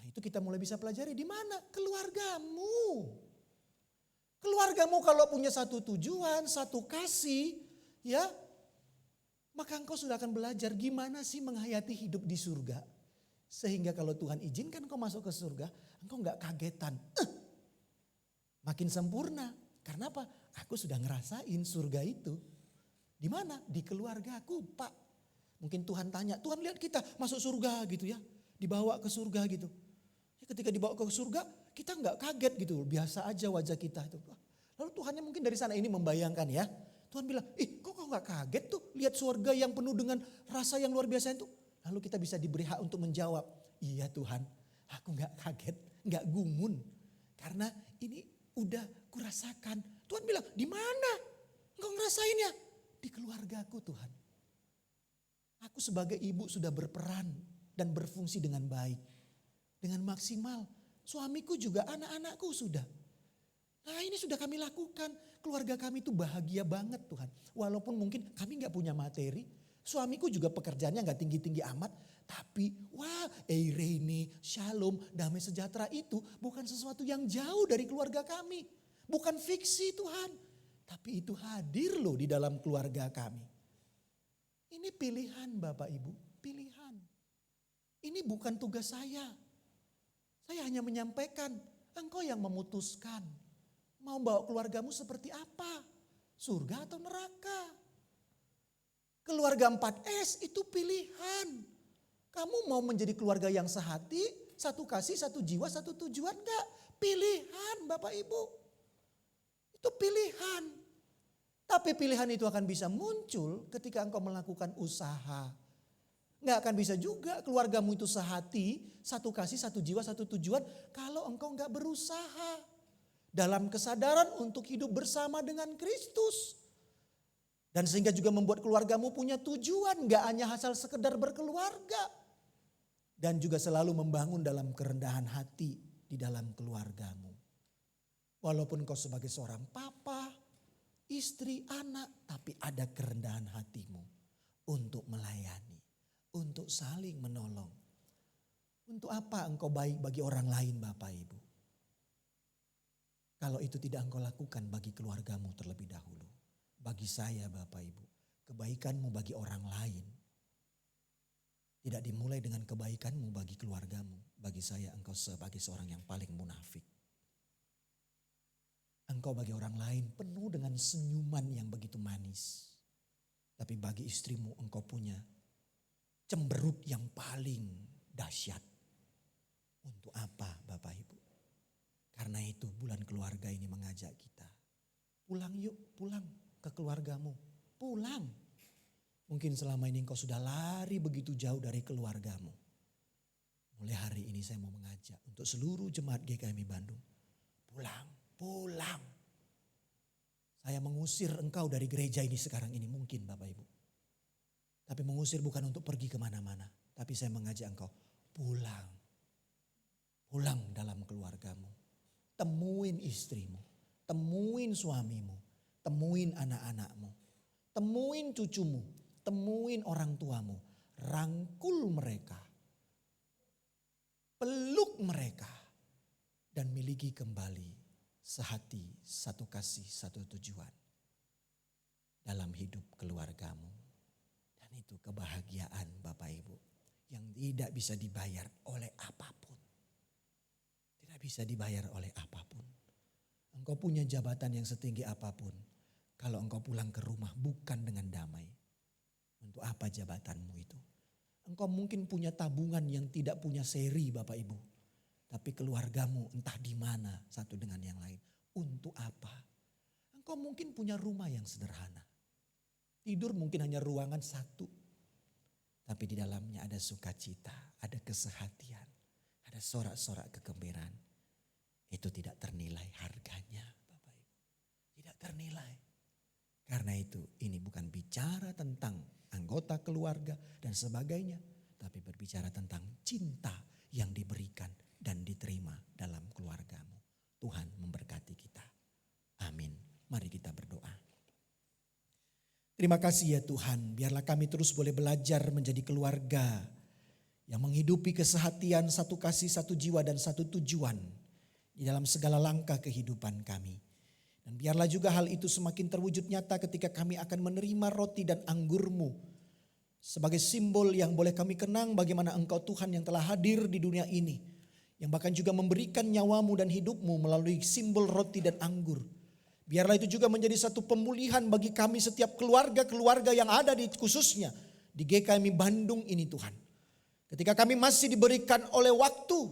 Nah itu kita mulai bisa pelajari di mana? Keluargamu. Keluargamu kalau punya satu tujuan, satu kasih, ya, maka engkau sudah akan belajar gimana sih menghayati hidup di surga. Sehingga kalau Tuhan izinkan engkau masuk ke surga, engkau gak kagetan. Makin sempurna. Karena apa? Aku sudah ngerasain surga itu. Di mana? Di keluargaku, Pak. Mungkin Tuhan tanya, Tuhan lihat kita masuk surga gitu ya. Dibawa ke surga gitu. Ya, ketika dibawa ke surga, kita nggak kaget gitu. Biasa aja wajah kita itu. Lalu Tuhannya mungkin dari sana ini membayangkan ya. Tuhan bilang, kok nggak kaget tuh lihat surga yang penuh dengan rasa yang luar biasa itu. Lalu kita bisa diberi hak untuk menjawab, iya Tuhan, aku nggak kaget, nggak gumun. Karena ini udah kurasakan. Tuhan bilang, di mana? Engkau ngerasainnya? Di keluargaku Tuhan. Aku sebagai ibu sudah berperan dan berfungsi dengan baik. Dengan maksimal. Suamiku juga, anak-anakku sudah. Nah ini sudah kami lakukan. Keluarga kami itu bahagia banget Tuhan. Walaupun mungkin kami gak punya materi. Suamiku juga pekerjaannya gak tinggi-tinggi amat. Tapi wah Eirene, Shalom, damai sejahtera itu bukan sesuatu yang jauh dari keluarga kami. Bukan fiksi Tuhan. Tapi itu hadir loh di dalam keluarga kami. Ini pilihan Bapak Ibu, pilihan. Ini bukan tugas saya. Saya hanya menyampaikan, engkau yang memutuskan. Mau bawa keluargamu seperti apa? Surga atau neraka? Keluarga 4S itu pilihan. Kamu mau menjadi keluarga yang sehati, satu kasih, satu jiwa, satu tujuan enggak? Pilihan Bapak Ibu. Itu pilihan. Tapi pilihan itu akan bisa muncul ketika engkau melakukan usaha. Nggak akan bisa juga keluargamu itu sehati, satu kasih, satu jiwa, satu tujuan. Kalau engkau nggak berusaha dalam kesadaran untuk hidup bersama dengan Kristus. Dan sehingga juga membuat keluargamu punya tujuan, nggak hanya asal sekedar berkeluarga. Dan juga selalu membangun dalam kerendahan hati di dalam keluargamu. Walaupun engkau sebagai seorang papa, istri, anak, tapi ada kerendahan hatimu untuk melayani, untuk saling menolong. Untuk apa engkau baik bagi orang lain Bapak Ibu? Kalau itu tidak engkau lakukan bagi keluargamu terlebih dahulu. Bagi saya Bapak Ibu, kebaikanmu bagi orang lain tidak dimulai dengan kebaikanmu bagi keluargamu. Bagi saya engkau sebagai seorang yang paling munafik. Engkau bagi orang lain penuh dengan senyuman yang begitu manis. Tapi bagi istrimu engkau punya cemberut yang paling dahsyat. Untuk apa Bapak Ibu? Karena itu bulan keluarga ini mengajak kita. Pulang yuk, pulang ke keluargamu. Pulang. Mungkin selama ini engkau sudah lari begitu jauh dari keluargamu. Mulai hari ini saya mau mengajak untuk seluruh jemaat GKMI Bandung. Pulang. Pulang. Saya mengusir engkau dari gereja ini sekarang ini mungkin Bapak Ibu. Tapi mengusir bukan untuk pergi kemana-mana. Tapi saya mengajak engkau pulang. Pulang dalam keluargamu. Temuin istrimu. Temuin suamimu. Temuin anak-anakmu. Temuin cucumu. Temuin orang tuamu. Rangkul mereka. Peluk mereka. Dan miliki kembali sehati, satu kasih, satu tujuan dalam hidup keluargamu. Dan itu kebahagiaan Bapak Ibu yang tidak bisa dibayar oleh apapun. Tidak bisa dibayar oleh apapun. Engkau punya jabatan yang setinggi apapun. Kalau engkau pulang ke rumah bukan dengan damai. Untuk apa jabatanmu itu? Engkau mungkin punya tabungan yang tidak punya seri Bapak Ibu. Tapi keluargamu entah di mana satu dengan yang lain. Untuk apa? Engkau mungkin punya rumah yang sederhana. Tidur mungkin hanya ruangan satu. Tapi di dalamnya ada sukacita, ada kesehatian, ada sorak-sorak kegembiraan. Itu tidak ternilai harganya Bapak Ibu. Tidak ternilai. Karena itu ini bukan bicara tentang anggota keluarga dan sebagainya. Tapi berbicara tentang cinta yang diberikan dan diterima dalam keluargamu. Tuhan memberkati kita. Amin. Mari kita berdoa. Terima kasih ya Tuhan, biarlah kami terus boleh belajar menjadi keluarga yang menghidupi kesehatian, satu kasih, satu jiwa dan satu tujuan di dalam segala langkah kehidupan kami. Dan biarlah juga hal itu semakin terwujud nyata ketika kami akan menerima roti dan anggur-Mu sebagai simbol yang boleh kami kenang bagaimana Engkau Tuhan yang telah hadir di dunia ini, yang bahkan juga memberikan nyawa-Mu dan hidup-Mu melalui simbol roti dan anggur. Biarlah itu juga menjadi satu pemulihan bagi kami setiap keluarga-keluarga yang ada di khususnya di GKMI Bandung ini Tuhan. Ketika kami masih diberikan oleh waktu,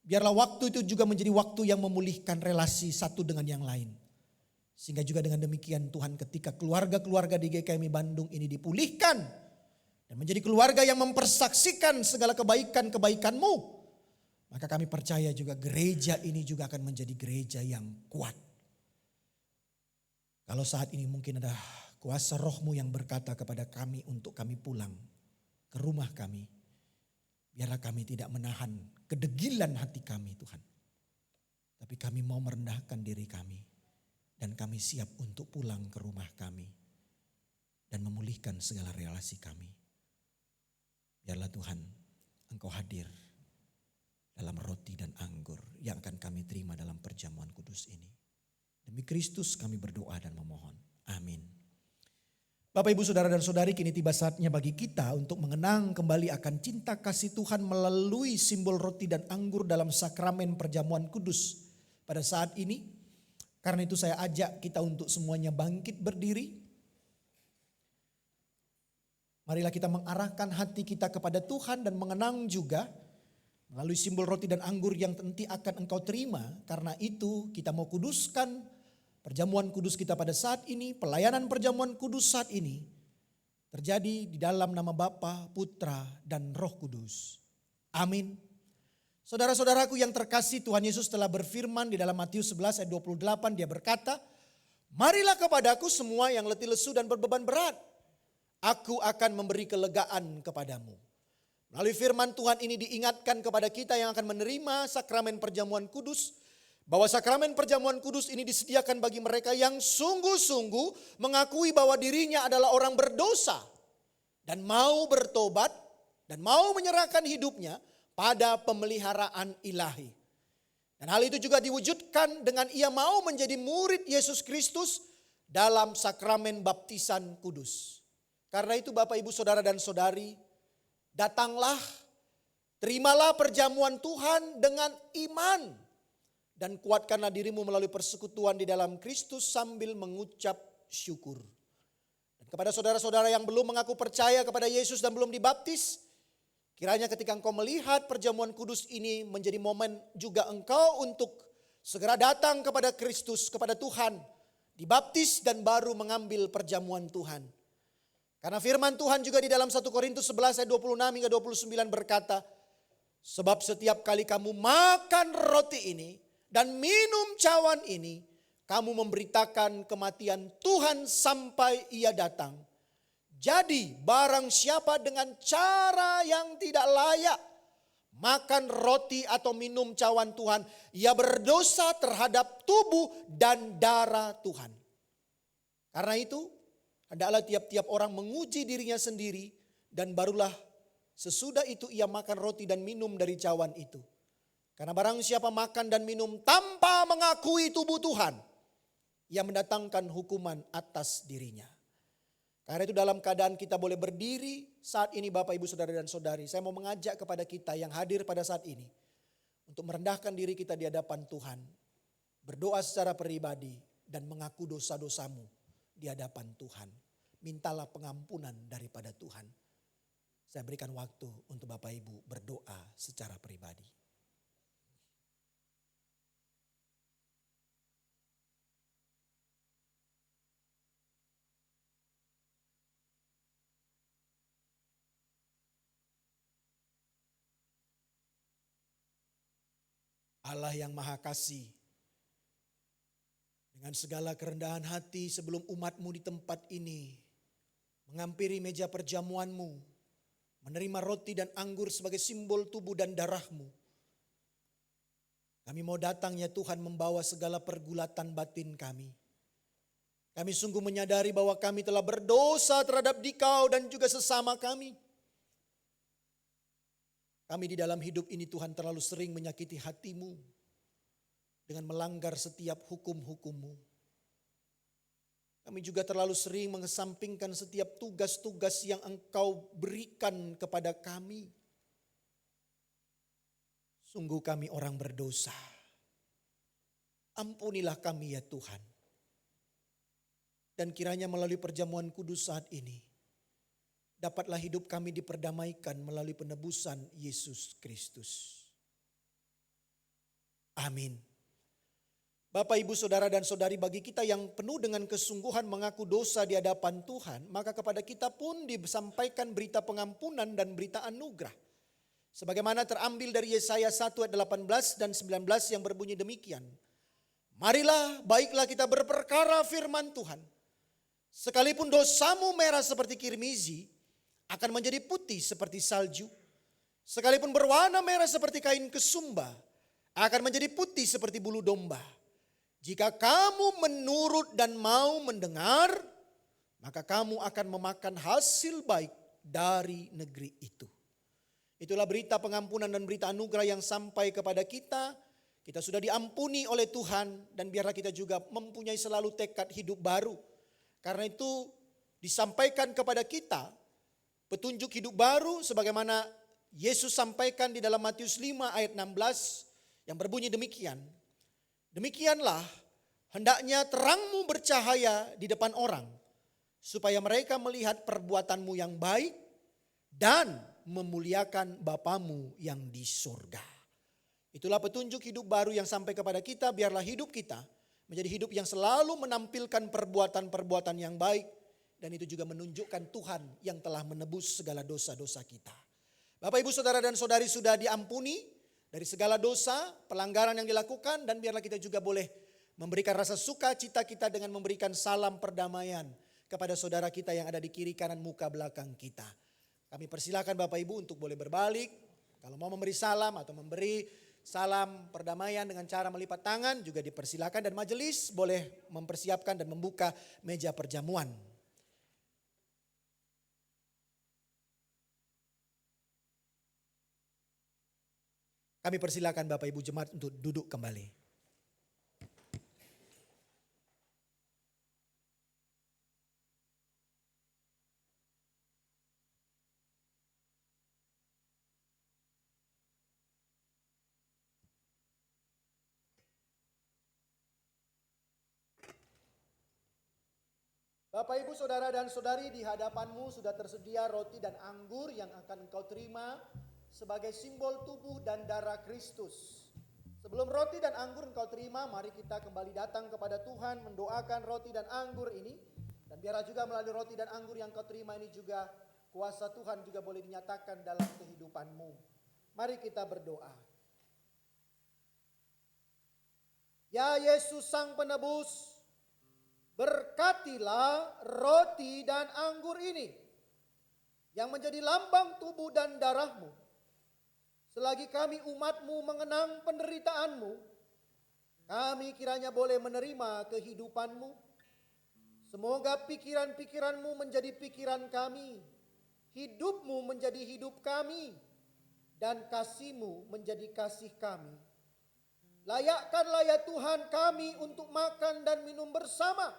biarlah waktu itu juga menjadi waktu yang memulihkan relasi satu dengan yang lain. Sehingga juga dengan demikian Tuhan, ketika keluarga-keluarga di GKMI Bandung ini dipulihkan dan menjadi keluarga yang mempersaksikan segala kebaikan-kebaikan-Mu, maka kami percaya juga gereja ini juga akan menjadi gereja yang kuat. Kalau saat ini mungkin ada kuasa Roh-Mu yang berkata kepada kami untuk kami pulang ke rumah kami, biarlah kami tidak menahan kedegilan hati kami Tuhan. Tapi kami mau merendahkan diri kami. Dan kami siap untuk pulang ke rumah kami. Dan memulihkan segala relasi kami. Biarlah Tuhan Engkau hadir dalam roti dan anggur yang akan kami terima dalam perjamuan kudus ini. Demi Kristus kami berdoa dan memohon. Amin. Bapak, Ibu, Saudara dan Saudari, kini tiba saatnya bagi kita untuk mengenang kembali akan cinta kasih Tuhan melalui simbol roti dan anggur dalam sakramen perjamuan kudus pada saat ini. Karena itu saya ajak kita untuk semuanya bangkit berdiri. Marilah kita mengarahkan hati kita kepada Tuhan dan mengenang juga melalui simbol roti dan anggur yang nanti akan engkau terima. Karena itu kita mau kuduskan perjamuan kudus kita pada saat ini, pelayanan perjamuan kudus saat ini terjadi di dalam nama Bapa, Putra, dan Roh Kudus. Amin. Saudara-saudaraku yang terkasih, Tuhan Yesus telah berfirman di dalam Matius 11 ayat 28, dia berkata, "Marilah kepadaku semua yang letih lesu dan berbeban berat, aku akan memberi kelegaan kepadamu." Melalui firman Tuhan ini diingatkan kepada kita yang akan menerima sakramen perjamuan kudus, bahwa sakramen perjamuan kudus ini disediakan bagi mereka yang sungguh-sungguh mengakui bahwa dirinya adalah orang berdosa dan mau bertobat dan mau menyerahkan hidupnya pada pemeliharaan ilahi. Dan hal itu juga diwujudkan dengan ia mau menjadi murid Yesus Kristus dalam sakramen baptisan kudus. Karena itu Bapak, Ibu, Saudara dan Saudari, datanglah, terimalah perjamuan Tuhan dengan iman. Dan kuatkanlah dirimu melalui persekutuan di dalam Kristus sambil mengucap syukur. Dan kepada saudara-saudara yang belum mengaku percaya kepada Yesus dan belum dibaptis, kiranya ketika engkau melihat perjamuan kudus ini menjadi momen juga engkau untuk segera datang kepada Kristus, kepada Tuhan, dibaptis dan baru mengambil perjamuan Tuhan. Karena firman Tuhan juga di dalam 1 Korintus 11 ayat 26 hingga 29 berkata, "Sebab setiap kali kamu makan roti ini dan minum cawan ini, kamu memberitakan kematian Tuhan sampai ia datang. Jadi barang siapa dengan cara yang tidak layak makan roti atau minum cawan Tuhan, ia berdosa terhadap tubuh dan darah Tuhan." Karena itu, hendaklah tiap-tiap orang menguji dirinya sendiri dan barulah sesudah itu ia makan roti dan minum dari cawan itu. Karena barang siapa makan dan minum tanpa mengakui tubuh Tuhan, ia mendatangkan hukuman atas dirinya. Karena itu dalam keadaan kita boleh berdiri saat ini Bapak, Ibu, Saudara dan Saudari, saya mau mengajak kepada kita yang hadir pada saat ini untuk merendahkan diri kita di hadapan Tuhan, berdoa secara pribadi dan mengaku dosa-dosamu di hadapan Tuhan. Mintalah pengampunan daripada Tuhan. Saya berikan waktu untuk Bapak Ibu berdoa secara pribadi. Allah yang Maha Kasih, dengan segala kerendahan hati sebelum umat-Mu di tempat ini menghampiri meja perjamuan-Mu, menerima roti dan anggur sebagai simbol tubuh dan darah-Mu. Kami mau datang ya Tuhan membawa segala pergulatan batin kami. Kami sungguh menyadari bahwa kami telah berdosa terhadap Dikau dan juga sesama kami. Kami di dalam hidup ini Tuhan terlalu sering menyakiti hati-Mu dengan melanggar setiap hukum-hukum-Mu. Kami juga terlalu sering mengesampingkan setiap tugas-tugas yang Engkau berikan kepada kami. Sungguh kami orang berdosa. Ampunilah kami ya Tuhan. Dan kiranya melalui perjamuan kudus saat ini, dapatlah hidup kami diperdamaikan melalui penebusan Yesus Kristus. Amin. Bapak, Ibu, Saudara dan Saudari, bagi kita yang penuh dengan kesungguhan mengaku dosa di hadapan Tuhan, maka kepada kita pun disampaikan berita pengampunan dan berita anugerah. Sebagaimana terambil dari Yesaya 1 ayat 18 dan 19 yang berbunyi demikian. Marilah, baiklah kita berperkara firman Tuhan. Sekalipun dosamu merah seperti kirmizi, akan menjadi putih seperti salju. Sekalipun berwarna merah seperti kain kesumba, akan menjadi putih seperti bulu domba. Jika kamu menurut dan mau mendengar, maka kamu akan memakan hasil baik dari negeri itu. Itulah berita pengampunan dan berita anugerah yang sampai kepada kita. Kita sudah diampuni oleh Tuhan dan biarlah kita juga mempunyai selalu tekad hidup baru. Karena itu disampaikan kepada kita petunjuk hidup baru sebagaimana Yesus sampaikan di dalam Matius 5 ayat 16 yang berbunyi demikian. Demikianlah hendaknya terangmu bercahaya di depan orang supaya mereka melihat perbuatanmu yang baik dan memuliakan Bapamu yang di surga. Itulah petunjuk hidup baru yang sampai kepada kita. Biarlah hidup kita menjadi hidup yang selalu menampilkan perbuatan-perbuatan yang baik. Dan itu juga menunjukkan Tuhan yang telah menebus segala dosa-dosa kita. Bapak, Ibu, Saudara dan Saudari sudah diampuni dari segala dosa, pelanggaran yang dilakukan. Dan biarlah kita juga boleh memberikan rasa sukacita kita dengan memberikan salam perdamaian kepada saudara kita yang ada di kiri kanan muka belakang kita. Kami persilakan Bapak Ibu untuk boleh berbalik. Kalau mau memberi salam atau memberi salam perdamaian dengan cara melipat tangan juga dipersilakan. Dan majelis boleh mempersiapkan dan membuka meja perjamuan. Kami persilakan Bapak Ibu jemaat untuk duduk kembali. Bapak, Ibu, Saudara dan Saudari, di hadapanmu sudah tersedia roti dan anggur yang akan engkau terima sebagai simbol tubuh dan darah Kristus. Sebelum roti dan anggur engkau terima, mari kita kembali datang kepada Tuhan mendoakan roti dan anggur ini. Dan biarlah juga melalui roti dan anggur yang engkau terima ini juga kuasa Tuhan juga boleh dinyatakan dalam kehidupanmu. Mari kita berdoa. Ya Yesus Sang Penebus, berkatilah roti dan anggur ini yang menjadi lambang tubuh dan darah-Mu. Selagi kami umat-Mu mengenang penderitaanmu, kami kiranya boleh menerima kehidupan-Mu. Semoga pikiran-pikiran-Mu menjadi pikiran kami, hidup-Mu menjadi hidup kami, dan kasih-Mu menjadi kasih kami. Layakkanlah ya Tuhan kami untuk makan dan minum bersama,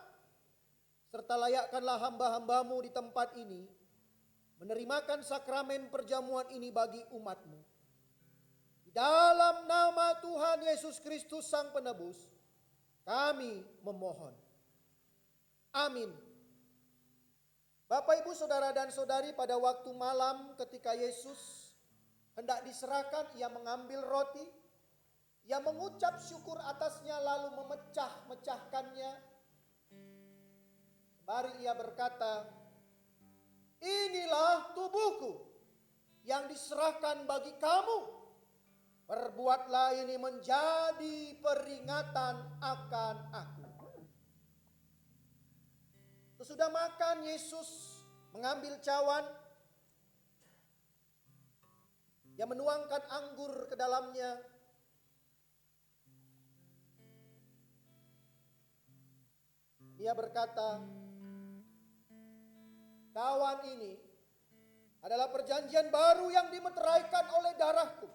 serta layakkanlah hamba-hamba-Mu di tempat ini menerimakan sakramen perjamuan ini bagi umat-Mu. Di dalam nama Tuhan Yesus Kristus Sang Penebus, kami memohon. Amin. Bapak, Ibu, Saudara dan Saudari, pada waktu malam ketika Yesus hendak diserahkan, ia mengambil roti, ia mengucap syukur atasnya lalu memecah-mecahkannya. Mari ia berkata, inilah tubuhku yang diserahkan bagi kamu. Perbuatlah ini menjadi peringatan akan aku. Sesudah makan, Yesus mengambil cawan. Ia menuangkan anggur ke dalamnya. Dia berkata, cawan ini adalah perjanjian baru yang dimeteraikan oleh darahku.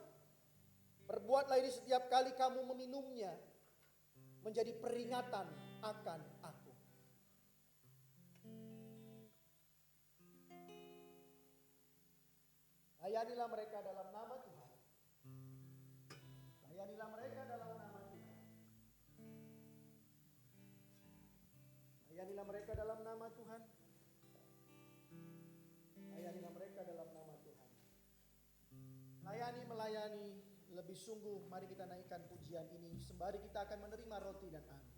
Perbuatlah ini setiap kali kamu meminumnya, menjadi peringatan akan aku. Layanilah mereka dalam nama Tuhan. Layanilah mereka dalam nama Tuhan. Layanilah mereka dalam nama Tuhan. Layanilah mereka dalam nama Tuhan. Layani, melayani, lebih sungguh mari kita naikkan pujian ini. Sembari kita akan menerima roti dan anggur.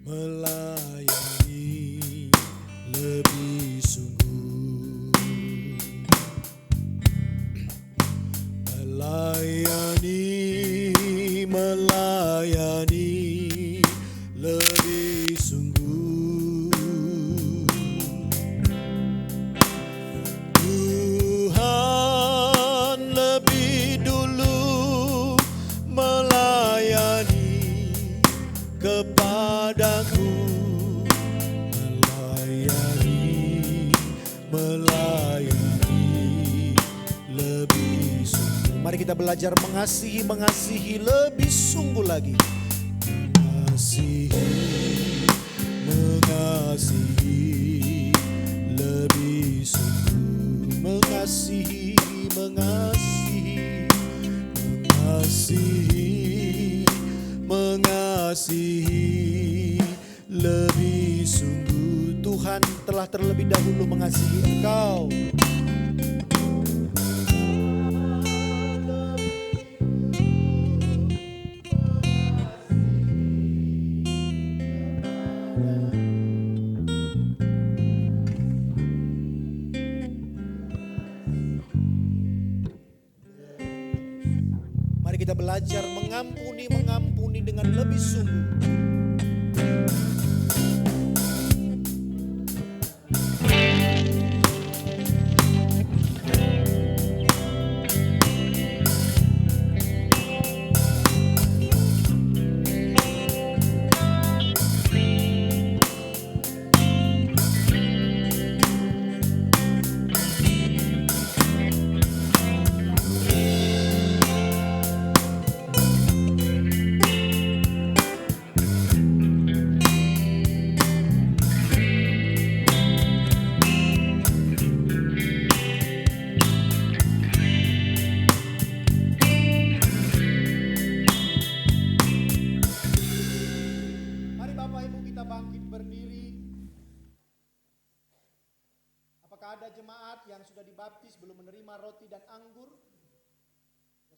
Melayani lebih sungguh, melayani lebih sungguh. Tuhan lebih dulu melayani kepadaku, melayani lebih sungguh. Mari kita belajar mengasihi lebih sungguh lagi. Mengasihi lebih sungguh. Mengasihi lebih sungguh. Tuhan telah terlebih dahulu mengasihi engkau. Mari kita belajar mengampuni dengan lebih sungguh. Ada jemaat yang sudah dibaptis belum menerima roti dan anggur?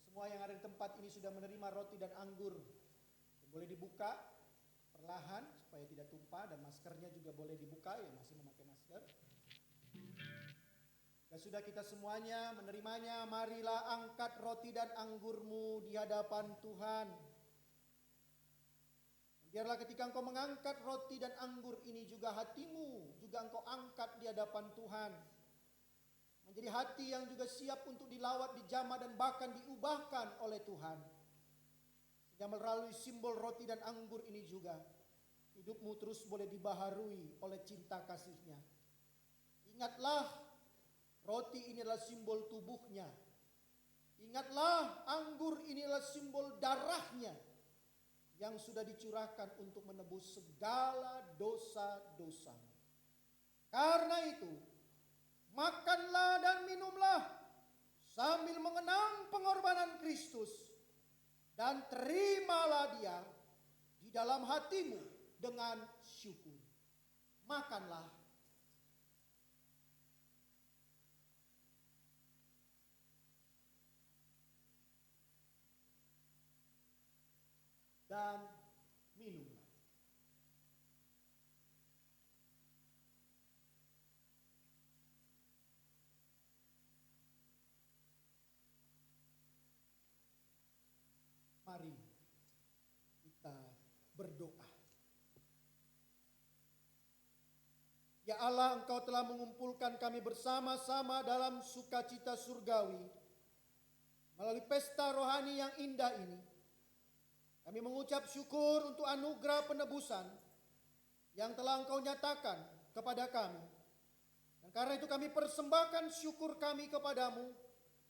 Semua yang ada di tempat ini sudah menerima roti dan anggur. Boleh dibuka perlahan supaya tidak tumpah, dan maskernya juga boleh dibuka yang masih memakai masker. Dan sudah kita semuanya menerimanya, marilah angkat roti dan anggurmu di hadapan Tuhan. Biarlah ketika engkau mengangkat roti dan anggur ini juga hatimu juga engkau angkat di hadapan Tuhan. Menjadi hati yang juga siap untuk dilawat, dijamah dan bahkan diubahkan oleh Tuhan. Sehingga melalui simbol roti dan anggur ini juga hidupmu terus boleh dibaharui oleh cinta kasih-Nya. Ingatlah, roti ini adalah simbol tubuhnya. Ingatlah, anggur ini adalah simbol darahnya yang sudah dicurahkan untuk menebus segala dosa-dosamu. Karena itu, makanlah dan minumlah sambil mengenang pengorbanan Kristus, dan terimalah Dia di dalam hatimu dengan syukur. Makanlah. Dan minumlah. Mari kita berdoa. Ya Allah, Engkau telah mengumpulkan kami bersama-sama dalam sukacita surgawi. Melalui pesta rohani yang indah ini, kami mengucap syukur untuk anugerah penebusan yang telah Engkau nyatakan kepada kami. Dan karena itu kami persembahkan syukur kami kepadamu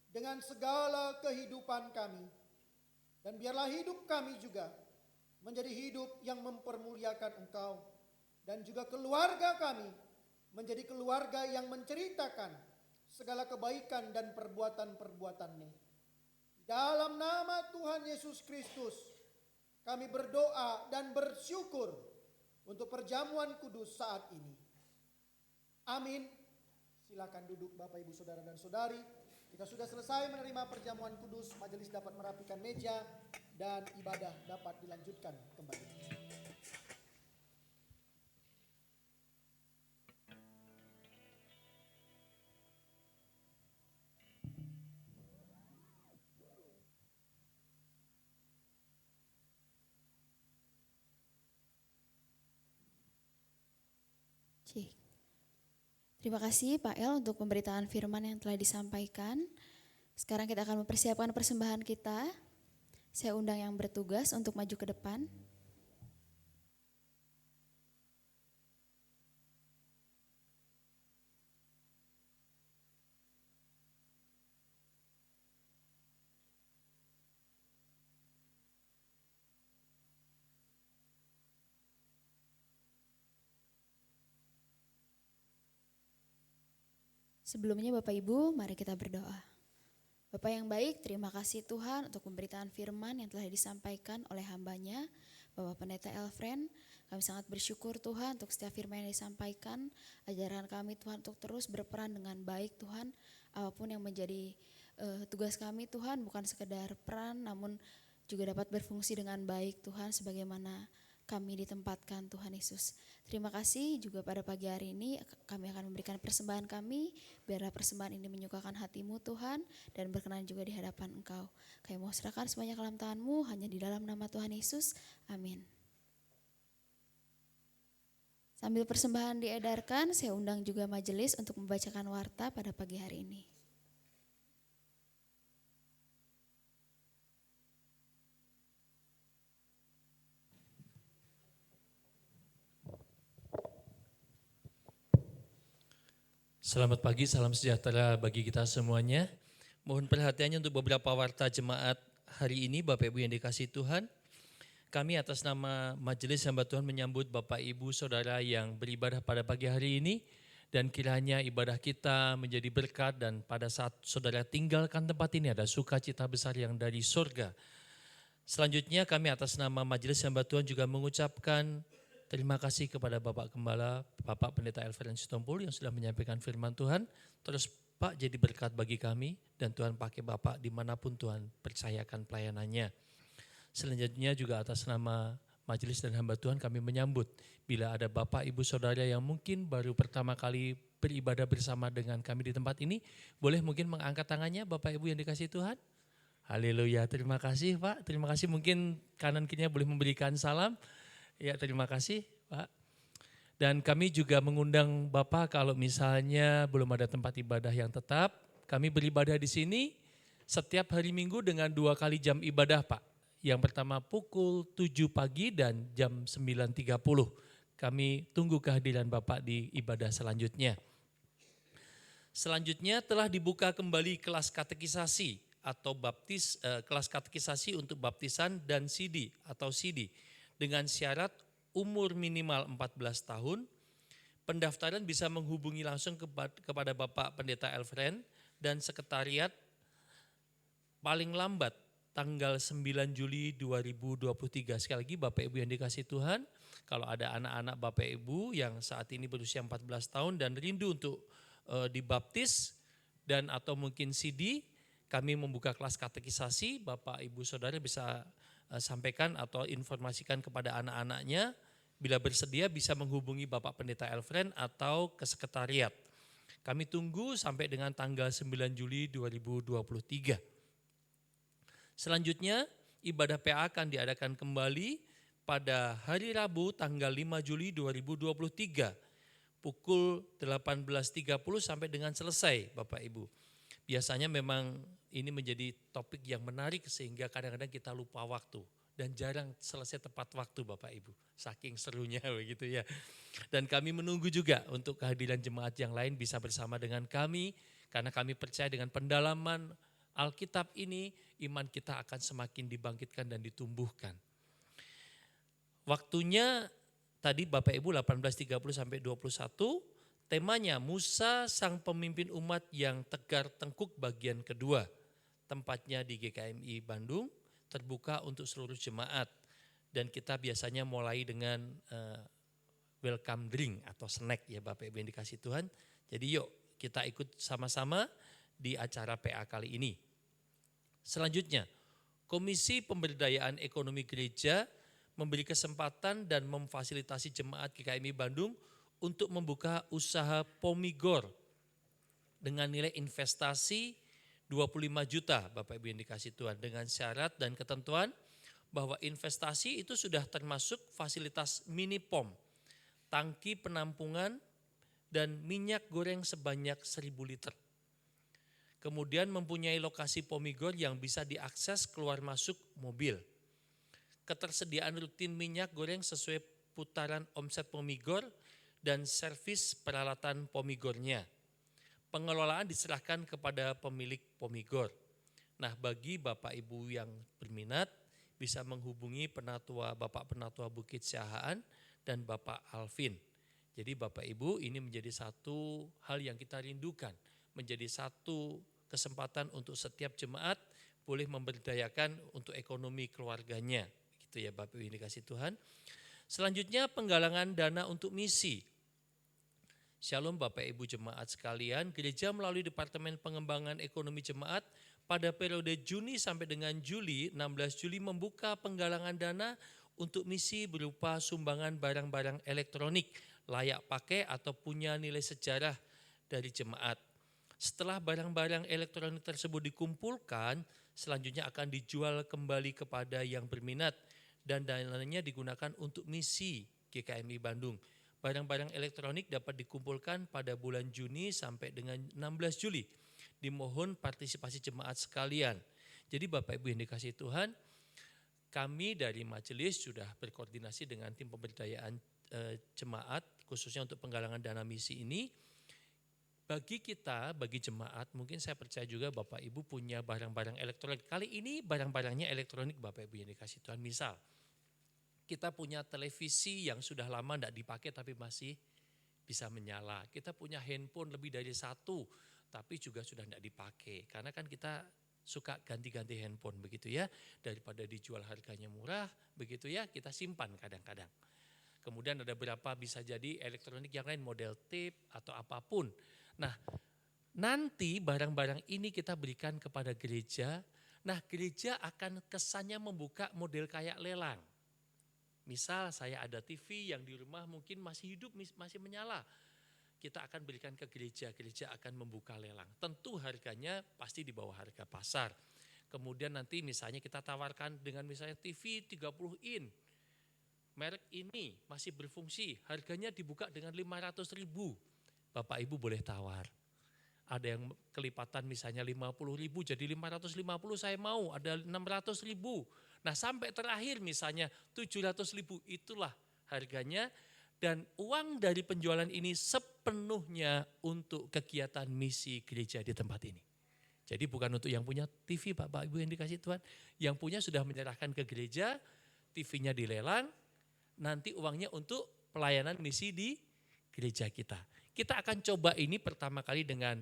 dengan segala kehidupan kami. Dan biarlah hidup kami juga menjadi hidup yang mempermuliakan Engkau. Dan juga keluarga kami menjadi keluarga yang menceritakan segala kebaikan dan perbuatan-perbuatan-Mu. Dalam nama Tuhan Yesus Kristus, kami berdoa dan bersyukur untuk perjamuan kudus saat ini. Amin. Silakan duduk Bapak, Ibu, Saudara, dan Saudari. Kita sudah selesai menerima perjamuan kudus, majelis dapat merapikan meja, dan ibadah dapat dilanjutkan kembali. Cik. Terima kasih Pak El untuk pemberitaan firman yang telah disampaikan. Sekarang kita akan mempersiapkan persembahan kita. Saya undang yang bertugas untuk maju ke depan. Sebelumnya Bapak Ibu, mari kita berdoa. Bapak yang baik, terima kasih Tuhan untuk pemberitaan firman yang telah disampaikan oleh hamba-Nya, Bapak Pendeta Elfren. Kami sangat bersyukur Tuhan untuk setiap firman yang disampaikan. Ajaran kami Tuhan untuk terus berperan dengan baik Tuhan. Apapun yang menjadi tugas kami Tuhan, bukan sekedar peran namun juga dapat berfungsi dengan baik Tuhan sebagaimana kami ditempatkan Tuhan Yesus. Terima kasih juga pada pagi hari ini kami akan memberikan persembahan kami. Biarlah persembahan ini menyukakan hati-Mu Tuhan dan berkenan juga di hadapan Engkau. Kami mau serahkan semuanya ke dalam tangan-Mu hanya di dalam nama Tuhan Yesus. Amin. Sambil persembahan diedarkan, saya undang juga majelis untuk membacakan warta pada pagi hari ini. Selamat pagi, salam sejahtera bagi kita semuanya. Mohon perhatiannya untuk beberapa warta jemaat hari ini, Bapak Ibu yang dikasihi Tuhan. Kami atas nama Majelis Hamba Tuhan menyambut Bapak Ibu Saudara yang beribadah pada pagi hari ini. Dan kiranya ibadah kita menjadi berkat dan pada saat saudara tinggalkan tempat ini ada sukacita besar yang dari surga. Selanjutnya kami atas nama Majelis Hamba Tuhan juga mengucapkan terima kasih kepada Bapak Gembala, Bapak Pendeta Elfren Sitompul yang sudah menyampaikan firman Tuhan. Terus Pak jadi berkat bagi kami dan Tuhan pakai Bapak dimanapun Tuhan percayakan pelayanannya. Selanjutnya juga atas nama Majelis dan Hamba Tuhan kami menyambut bila ada Bapak Ibu Saudara yang mungkin baru pertama kali beribadah bersama dengan kami di tempat ini. Boleh mungkin mengangkat tangannya Bapak Ibu yang dikasihi Tuhan. Haleluya, terima kasih Pak. Terima kasih, mungkin kanan kirinya boleh memberikan salam. Ya, terima kasih Pak. Dan kami juga mengundang Bapak kalau misalnya belum ada tempat ibadah yang tetap, kami beribadah di sini setiap hari Minggu dengan 2 kali jam ibadah Pak. Yang pertama pukul 7 pagi dan jam 9.30. Kami tunggu kehadiran Bapak di ibadah selanjutnya. Selanjutnya telah dibuka kembali kelas katekisasi atau kelas katekisasi untuk baptisan dan CD atau CD. Dengan syarat umur minimal 14 tahun, pendaftaran bisa menghubungi langsung kepada Bapak Pendeta Elfren dan sekretariat paling lambat tanggal 9 Juli 2023. Sekali lagi Bapak Ibu yang dikasihi Tuhan, kalau ada anak-anak Bapak Ibu yang saat ini berusia 14 tahun dan rindu untuk dibaptis dan atau mungkin CD, kami membuka kelas katekisasi, Bapak Ibu Saudara bisa sampaikan atau informasikan kepada anak-anaknya. Bila bersedia bisa menghubungi Bapak Pendeta Elfren atau ke sekretariat. Kami tunggu sampai dengan tanggal 9 Juli 2023. Selanjutnya ibadah PA akan diadakan kembali pada hari Rabu tanggal 5 Juli 2023. pukul 18.30 sampai dengan selesai Bapak Ibu. Biasanya memang ini menjadi topik yang menarik sehingga kadang-kadang kita lupa waktu. Dan jarang selesai tepat waktu Bapak Ibu. Saking serunya begitu ya. Dan kami menunggu juga untuk kehadiran jemaat yang lain bisa bersama dengan kami. Karena kami percaya dengan pendalaman Alkitab ini, iman kita akan semakin dibangkitkan dan ditumbuhkan. Waktunya tadi Bapak Ibu 18.30 sampai 21, temanya Musa sang pemimpin umat yang tegar tengkuk bagian kedua. Tempatnya di GKMI Bandung, terbuka untuk seluruh jemaat. Dan kita biasanya mulai dengan welcome drink atau snack ya Bapak Ibu yang dikasih Tuhan. Jadi yuk kita ikut sama-sama di acara PA kali ini. Selanjutnya, Komisi Pemberdayaan Ekonomi Gereja memberi kesempatan dan memfasilitasi jemaat GKMI Bandung untuk membuka usaha Pomigor dengan nilai investasi 25 juta Bapak Ibu yang dikasih Tuhan, dengan syarat dan ketentuan bahwa investasi itu sudah termasuk fasilitas mini pom, tangki penampungan dan minyak goreng sebanyak 1.000 liter. Kemudian mempunyai lokasi Pomigor yang bisa diakses keluar masuk mobil. Ketersediaan rutin minyak goreng sesuai putaran omset Pomigor dan servis peralatan Pomigornya. Pengelolaan diserahkan kepada pemilik Pomigor. Nah, bagi Bapak Ibu yang berminat bisa menghubungi Bapak Penatua Bukit Siahaan dan Bapak Alvin. Jadi Bapak Ibu ini menjadi satu hal yang kita rindukan, menjadi satu kesempatan untuk setiap jemaat boleh memberdayakan untuk ekonomi keluarganya. Gitu ya Bapak Ibu yang dikasih Tuhan. Selanjutnya penggalangan dana untuk misi. Shalom Bapak Ibu jemaat sekalian, gereja melalui Departemen Pengembangan Ekonomi Jemaat pada periode Juni sampai dengan Juli, 16 Juli membuka penggalangan dana untuk misi berupa sumbangan barang-barang elektronik layak pakai atau punya nilai sejarah dari jemaat. Setelah barang-barang elektronik tersebut dikumpulkan, selanjutnya akan dijual kembali kepada yang berminat dan dananya digunakan untuk misi GKMI Bandung. Barang-barang elektronik dapat dikumpulkan pada bulan Juni sampai dengan 16 Juli. Dimohon partisipasi jemaat sekalian. Jadi Bapak Ibu yang dikasihi Tuhan, kami dari majelis sudah berkoordinasi dengan tim pemberdayaan jemaat khususnya untuk penggalangan dana misi ini. Bagi kita, bagi jemaat, mungkin saya percaya juga Bapak Ibu punya barang-barang elektronik. Kali ini barang-barangnya elektronik Bapak Ibu yang dikasih Tuhan. Misal, kita punya televisi yang sudah lama tidak dipakai tapi masih bisa menyala. Kita punya handphone lebih dari satu tapi juga sudah tidak dipakai. Karena kan kita suka ganti-ganti handphone begitu ya. Daripada dijual harganya murah begitu ya, kita simpan kadang-kadang. Kemudian ada berapa bisa jadi elektronik yang lain, model tape atau apapun. Nah, nanti barang-barang ini kita berikan kepada gereja. Nah, gereja akan kesannya membuka model kayak lelang. Misal saya ada TV yang di rumah mungkin masih hidup, masih menyala. Kita akan berikan ke gereja, gereja akan membuka lelang. Tentu harganya pasti di bawah harga pasar. Kemudian nanti misalnya kita tawarkan dengan misalnya TV 30 in. Merek ini masih berfungsi, harganya dibuka dengan 500.000. Bapak Ibu boleh tawar. Ada yang kelipatan misalnya 50.000 jadi 550 saya mau, ada 600.000. Nah sampai terakhir misalnya 700.000 itulah harganya. Dan uang dari penjualan ini sepenuhnya untuk kegiatan misi gereja di tempat ini. Jadi bukan untuk yang punya TV Bapak Ibu yang dikasih Tuhan. Yang punya sudah menyerahkan ke gereja, TV-nya dilelang, nanti uangnya untuk pelayanan misi di gereja kita. Kita akan coba ini pertama kali dengan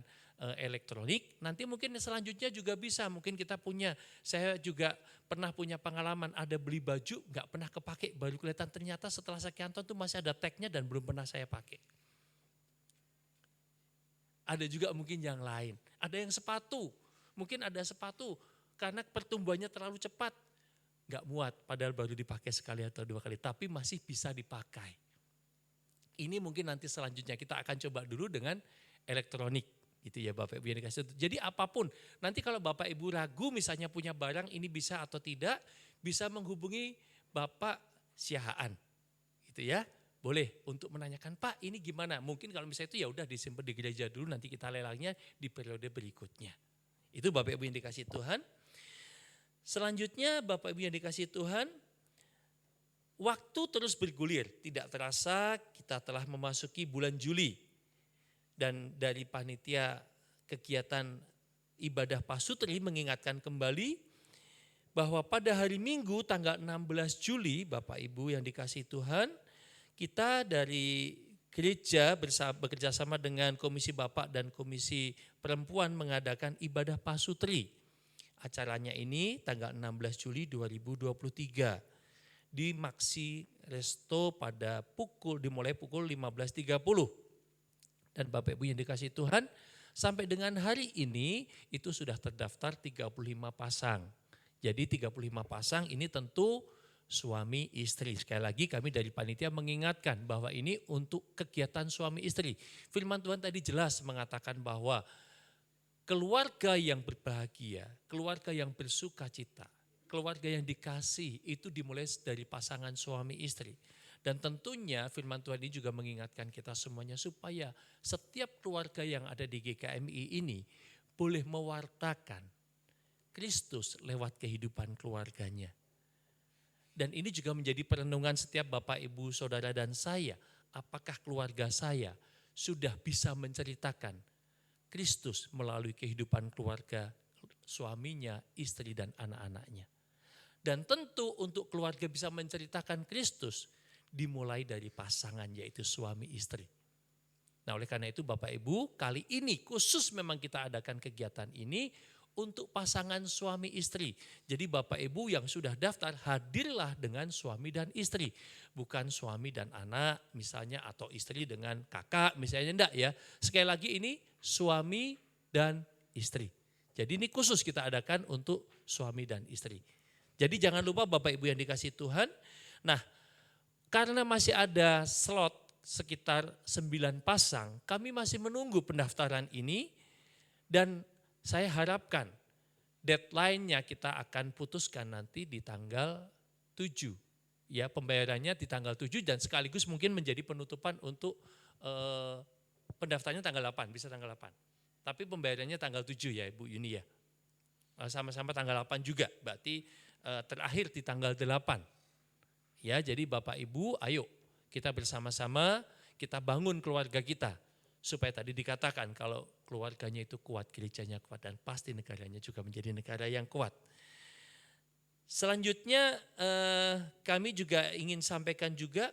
elektronik, nanti mungkin selanjutnya juga bisa, mungkin kita punya, saya juga pernah punya pengalaman ada beli baju gak pernah kepake, baru kelihatan ternyata setelah sekian tahun itu masih ada tagnya dan belum pernah saya pakai. Ada juga mungkin yang lain, ada yang sepatu, mungkin ada sepatu karena pertumbuhannya terlalu cepat, gak muat padahal baru dipakai sekali atau 2 kali, tapi masih bisa dipakai. Ini mungkin nanti selanjutnya kita akan coba dulu dengan elektronik. Gitu ya Bapak Ibu yang dikasih. Jadi apapun, nanti kalau Bapak Ibu ragu misalnya punya barang ini bisa atau tidak, bisa menghubungi Bapak Siahaan. Gitu ya. boleh untuk menanyakan, Pak ini gimana? Mungkin kalau misalnya itu ya udah disimpan di gereja dulu, nanti kita lelangnya di periode berikutnya. Itu Bapak Ibu yang dikasih Tuhan. Selanjutnya Bapak Ibu yang dikasih Tuhan, waktu terus bergulir. Tidak terasa kita telah memasuki bulan Juli. Dan dari panitia kegiatan ibadah pasutri mengingatkan kembali bahwa pada hari Minggu tanggal 16 Juli Bapak Ibu yang dikasih Tuhan, kita dari gereja bekerja sama dengan Komisi Bapak dan Komisi Perempuan mengadakan ibadah pasutri. Acaranya ini tanggal 16 Juli 2023 di Maxi Resto dimulai pukul 15.30. Dan Bapak Ibu yang dikasih Tuhan, sampai dengan hari ini itu sudah terdaftar 35 pasang. Jadi 35 pasang ini tentu suami istri. Sekali lagi kami dari panitia mengingatkan bahwa ini untuk kegiatan suami istri. Firman Tuhan tadi jelas mengatakan bahwa keluarga yang berbahagia, keluarga yang bersuka cita, keluarga yang dikasih itu dimulai dari pasangan suami istri. Dan tentunya firman Tuhan ini juga mengingatkan kita semuanya supaya setiap keluarga yang ada di GKMI ini boleh mewartakan Kristus lewat kehidupan keluarganya. Dan ini juga menjadi perenungan setiap Bapak, Ibu, Saudara dan saya. Apakah keluarga saya sudah bisa menceritakan Kristus melalui kehidupan keluarga suaminya, istri dan anak-anaknya. Dan tentu untuk keluarga bisa menceritakan Kristus dimulai dari pasangan yaitu suami istri. Nah oleh karena itu Bapak Ibu kali ini khusus memang kita adakan kegiatan ini untuk pasangan suami istri. Jadi Bapak Ibu yang sudah daftar hadirlah dengan suami dan istri. Bukan suami dan anak misalnya atau istri dengan kakak misalnya enggak ya. Sekali lagi ini suami dan istri. Jadi ini khusus kita adakan untuk suami dan istri. Jadi jangan lupa Bapak Ibu yang dikasih Tuhan. Nah karena masih ada slot sekitar 9 pasang, kami masih menunggu pendaftaran ini dan saya harapkan deadline-nya kita akan putuskan nanti di tanggal 7. Ya, pembayarannya di tanggal 7 dan sekaligus mungkin menjadi penutupan untuk pendaftarannya tanggal 8, bisa tanggal 8. Tapi pembayarannya tanggal 7 ya Ibu Yuni ya. Sama-sama tanggal 8 juga, berarti terakhir di tanggal 8. Ya, jadi Bapak Ibu, ayo kita bersama-sama kita bangun keluarga kita. Supaya tadi dikatakan kalau keluarganya itu kuat, gerejanya kuat dan pasti negaranya juga menjadi negara yang kuat. Selanjutnya kami juga ingin sampaikan juga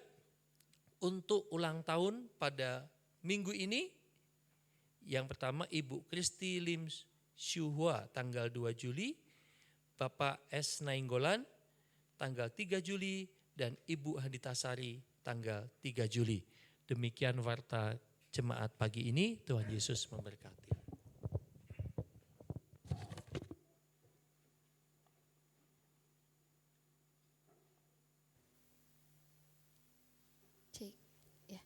untuk ulang tahun pada minggu ini. Yang pertama Ibu Kristi Lim Syuhua tanggal 2 Juli, Bapak S. Nainggolan tanggal 3 Juli, dan Ibu Haditasari tanggal 3 Juli. Demikian warta jemaat pagi ini, Tuhan Yesus memberkati. Cik, ya.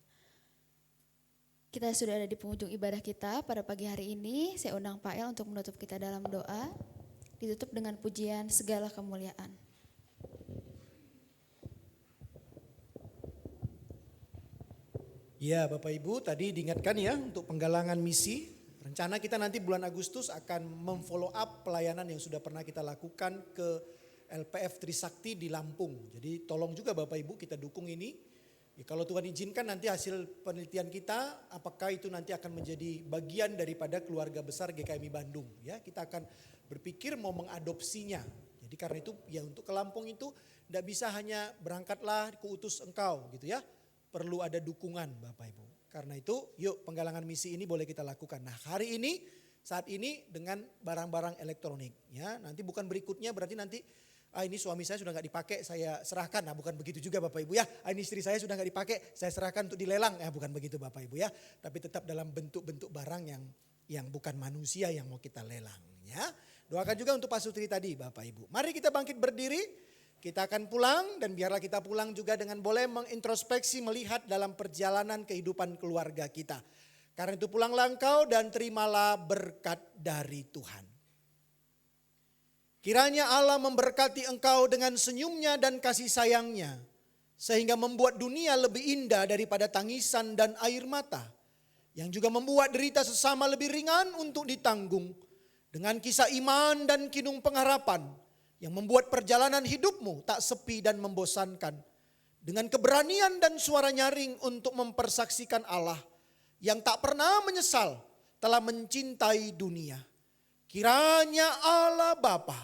Kita sudah ada di penghujung ibadah kita pada pagi hari ini. Saya undang Pak El untuk menutup kita dalam doa. Ditutup dengan pujian segala kemuliaan. Ya Bapak Ibu tadi diingatkan ya untuk penggalangan misi. Rencana kita nanti bulan Agustus akan memfollow up pelayanan yang sudah pernah kita lakukan ke LPF Trisakti di Lampung. Jadi tolong juga Bapak Ibu kita dukung ini. Ya, kalau Tuhan izinkan nanti hasil penelitian kita apakah itu nanti akan menjadi bagian daripada keluarga besar GKMI Bandung. Ya, kita akan berpikir mau mengadopsinya. Jadi karena itu ya untuk ke Lampung itu tidak bisa hanya berangkatlah kuutus engkau gitu ya. Perlu ada dukungan Bapak Ibu. Karena itu yuk penggalangan misi ini boleh kita lakukan. Nah hari ini saat ini dengan barang-barang elektronik. Ya, nanti bukan berikutnya berarti nanti ini suami saya sudah nggak dipakai saya serahkan. Nah bukan begitu juga Bapak Ibu ya. Ini istri saya sudah nggak dipakai saya serahkan untuk dilelang. Bukan begitu Bapak Ibu ya. Tapi tetap dalam bentuk-bentuk barang yang bukan manusia yang mau kita lelang. Ya, doakan juga untuk Pak Sutri tadi Bapak Ibu. Mari kita bangkit berdiri. Kita akan pulang dan biarlah kita pulang juga dengan boleh mengintrospeksi melihat dalam perjalanan kehidupan keluarga kita. Karena itu pulanglah engkau dan terimalah berkat dari Tuhan. Kiranya Allah memberkati engkau dengan senyumnya dan kasih sayangnya. sehingga membuat dunia lebih indah daripada tangisan dan air mata, yang juga membuat derita sesama lebih ringan untuk ditanggung, dengan kisah iman dan kinung pengharapan, yang membuat perjalanan hidupmu tak sepi dan membosankan, dengan keberanian dan suara nyaring untuk mempersaksikan Allah yang tak pernah menyesal telah mencintai dunia. Kiranya Allah Bapa,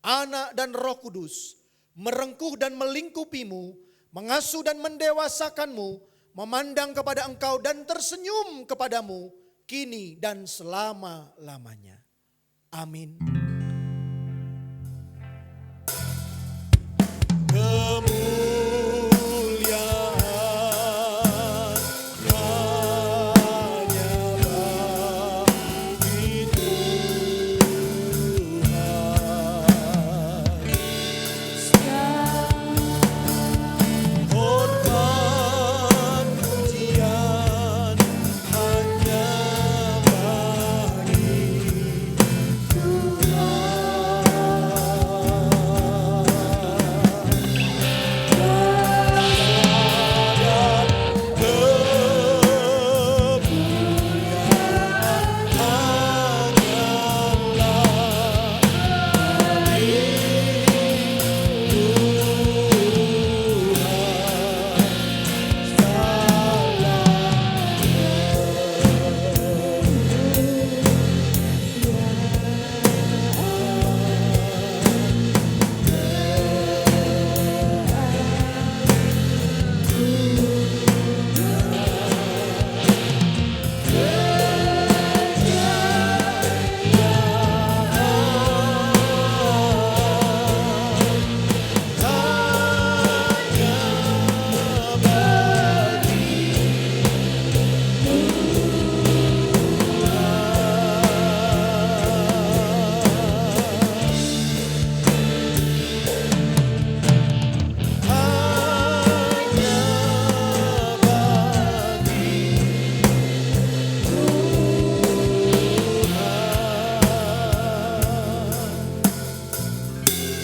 Anak dan Roh Kudus merengkuh dan melingkupimu, mengasuh dan mendewasakanmu, memandang kepada engkau dan tersenyum kepadamu kini dan selama-lamanya. Amin.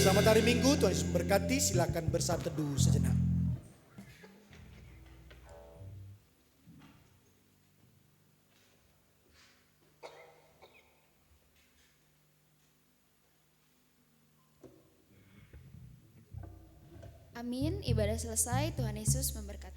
Selamat hari Minggu, Tuhan Yesus memberkati. Silakan bersatu teduh sejenak. Amin, ibadah selesai, Tuhan Yesus memberkati.